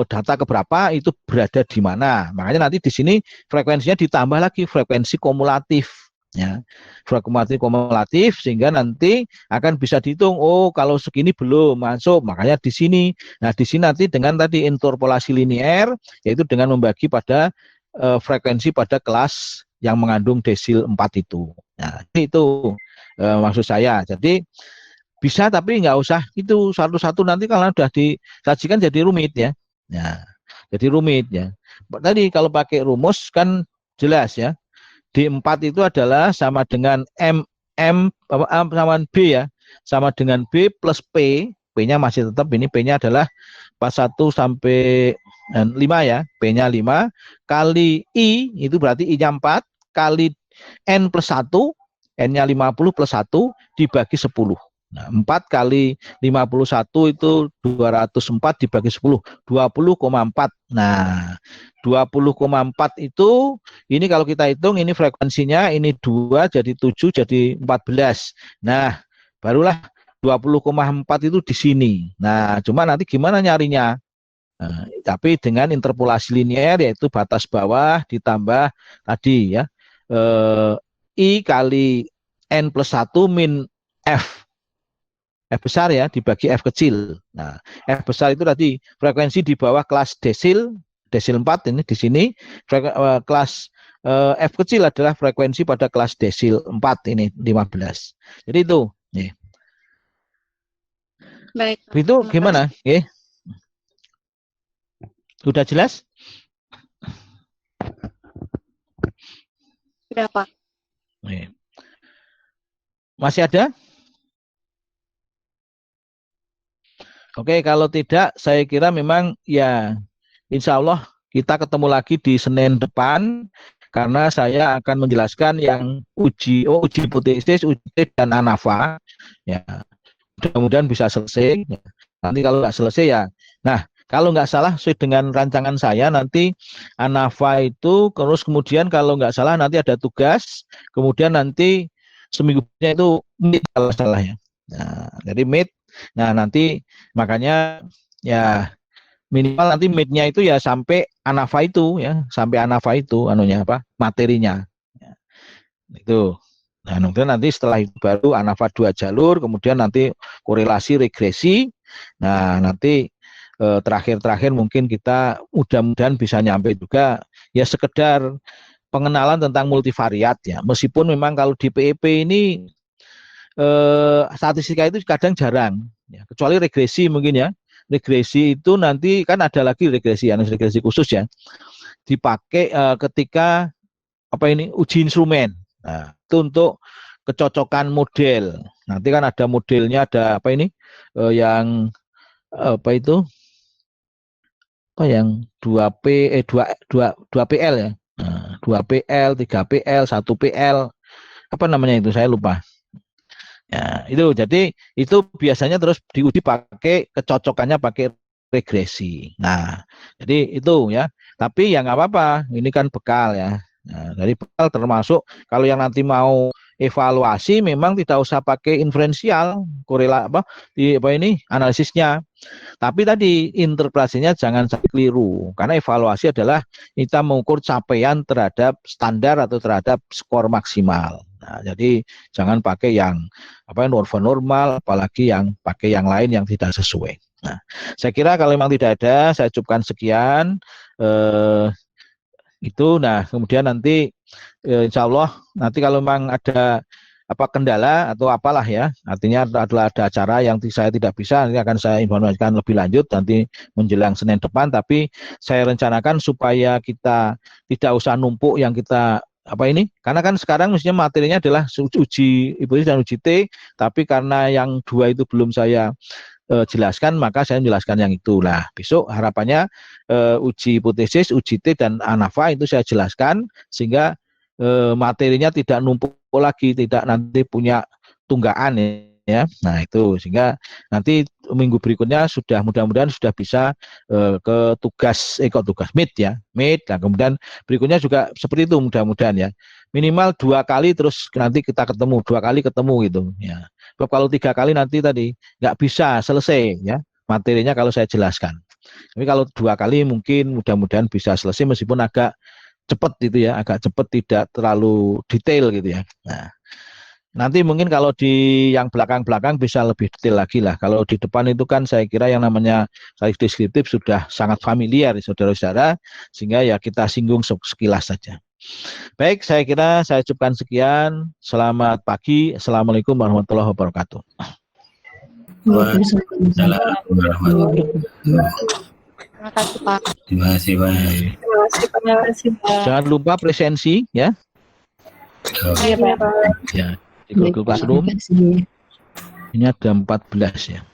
data keberapa itu berada di mana. Makanya nanti di sini frekuensinya ditambah lagi frekuensi kumulatif. Ya, frekuensi kumulatif sehingga nanti akan bisa dihitung. Oh, kalau segini belum masuk, makanya di sini. Nah, di sini nanti dengan tadi interpolasi linear, yaitu dengan membagi pada frekuensi pada kelas yang mengandung desil 4 itu. Nah, itu maksud saya. Jadi bisa tapi nggak usah itu satu-satu nanti kalau sudah disajikan jadi rumit ya. Nah, jadi rumit ya. Tadi kalau pakai rumus kan jelas ya. D4 itu adalah sama dengan M sama B ya. Sama dengan B plus P. P-nya masih tetap ini P-nya adalah 41 sampai 5 ya. P-nya 5 kali I itu berarti I-nya 4 kali N plus 1 N-nya 50 plus 1 dibagi 10. Nah, 4 kali 51 itu 204 dibagi 10, 20,4. Nah, 20,4 itu ini kalau kita hitung ini frekuensinya ini 2 jadi 7 jadi 14. Nah, barulah 20,4 itu di sini. Nah, cuma nanti gimana nyarinya? Nah, tapi dengan interpolasi linear yaitu batas bawah ditambah tadi ya I kali N plus 1 min F. F besar ya dibagi F kecil. Nah, F besar itu tadi frekuensi di bawah kelas desil 4 ini di sini kelas F kecil adalah frekuensi pada kelas desil 4 ini 15. Jadi itu. Ya.
Baik.
Itu gimana? Ya. Sudah jelas?
Sudah, Pak.
Ya. Masih ada? Oke, kalau tidak, saya kira memang ya insya Allah kita ketemu lagi di Senin depan karena saya akan menjelaskan yang uji hipotesis, uji dan ANAVA. Ya, mudah-mudahan bisa selesai. Ya. Nanti kalau nggak selesai ya, nah kalau nggak salah sesuai dengan rancangan saya nanti ANAVA itu terus kemudian kalau nggak salah nanti ada tugas, kemudian nanti seminggu itu mid kalau salah ya. Nah, jadi mid. Nah, nanti makanya ya minimal nanti mid-nya itu ya sampai ANAVA itu ya, sampai ANAVA itu anunya apa? Materinya. Ya, itu. Nah, kemudian nanti setelah itu baru ANAVA 2 jalur, kemudian nanti korelasi regresi. Nah, nanti terakhir-terakhir mungkin kita mudah-mudahan bisa nyampe juga ya sekedar pengenalan tentang multivariat ya. Meskipun memang kalau di PEP ini statistika itu kadang jarang ya, kecuali regresi mungkin ya. Regresi itu nanti kan ada lagi regresi khusus ya, dipakai ketika apa ini uji instrumen. Nah, itu untuk kecocokan model. Nanti kan ada modelnya, ada apa ini yang apa itu apa yang 2P 2 PL ya. Nah, 2 PL, 3 PL, 1 PL. Apa namanya itu saya lupa. Ya, itu jadi itu biasanya terus diuji pakai kecocokannya pakai regresi. Nah, jadi itu ya. Tapi ya nggak apa-apa, ini kan bekal ya. Nah, dari bekal termasuk kalau yang nanti mau evaluasi memang tidak usah pakai inferensial korela apa ini analisisnya. Tapi tadi interpretasinya jangan sampai keliru karena evaluasi adalah kita mengukur capaian terhadap standar atau terhadap skor maksimal. Nah, jadi jangan pakai yang apa normal, apalagi yang pakai yang lain yang tidak sesuai. Nah, saya kira kalau memang tidak ada, saya cukupkan sekian. Itu, nah kemudian nanti insya Allah nanti kalau memang ada apa kendala atau apalah ya, artinya adalah ada acara yang saya tidak bisa, nanti akan saya informasikan lebih lanjut nanti menjelang Senin depan. Tapi saya rencanakan supaya kita tidak usah numpuk yang kita apa ini, karena kan sekarang mestinya materinya adalah uji hipotesis dan uji T, tapi karena yang 2 itu belum saya jelaskan, maka saya menjelaskan yang itulah. Besok harapannya uji hipotesis, uji T dan ANAVA itu saya jelaskan sehingga materinya tidak numpuk lagi, tidak nanti punya tunggaan ya. Nah, itu sehingga nanti minggu berikutnya mudah-mudahan sudah bisa ke tugas meet ya. Meet. Nah, kemudian berikutnya juga seperti itu mudah-mudahan ya. Minimal 2 kali terus nanti kita ketemu, 2 kali ketemu gitu ya. Sebab kalau 3 kali nanti tadi nggak bisa selesai ya materinya kalau saya jelaskan. Tapi kalau 2 kali mungkin mudah-mudahan bisa selesai meskipun agak cepat gitu ya, agak cepat tidak terlalu detail gitu ya. Nah, nanti mungkin kalau di yang belakang-belakang bisa lebih detail lagi lah. Kalau di depan itu kan saya kira yang namanya tarif deskriptif sudah sangat familiar saudara-saudara, sehingga ya kita singgung sekilas saja. Baik, saya kira saya ucapkan sekian. Selamat pagi. Assalamualaikum warahmatullahi wabarakatuh.
Waalaikumsalam warahmatullahi wabarakatuh.
Terima kasih Pak.
Terima kasih Pak.
Terima kasih, Pak.
Jangan lupa presensi ya.
Iya, Pak.
Ya, di Google Classroom. Ini ada 14 ya.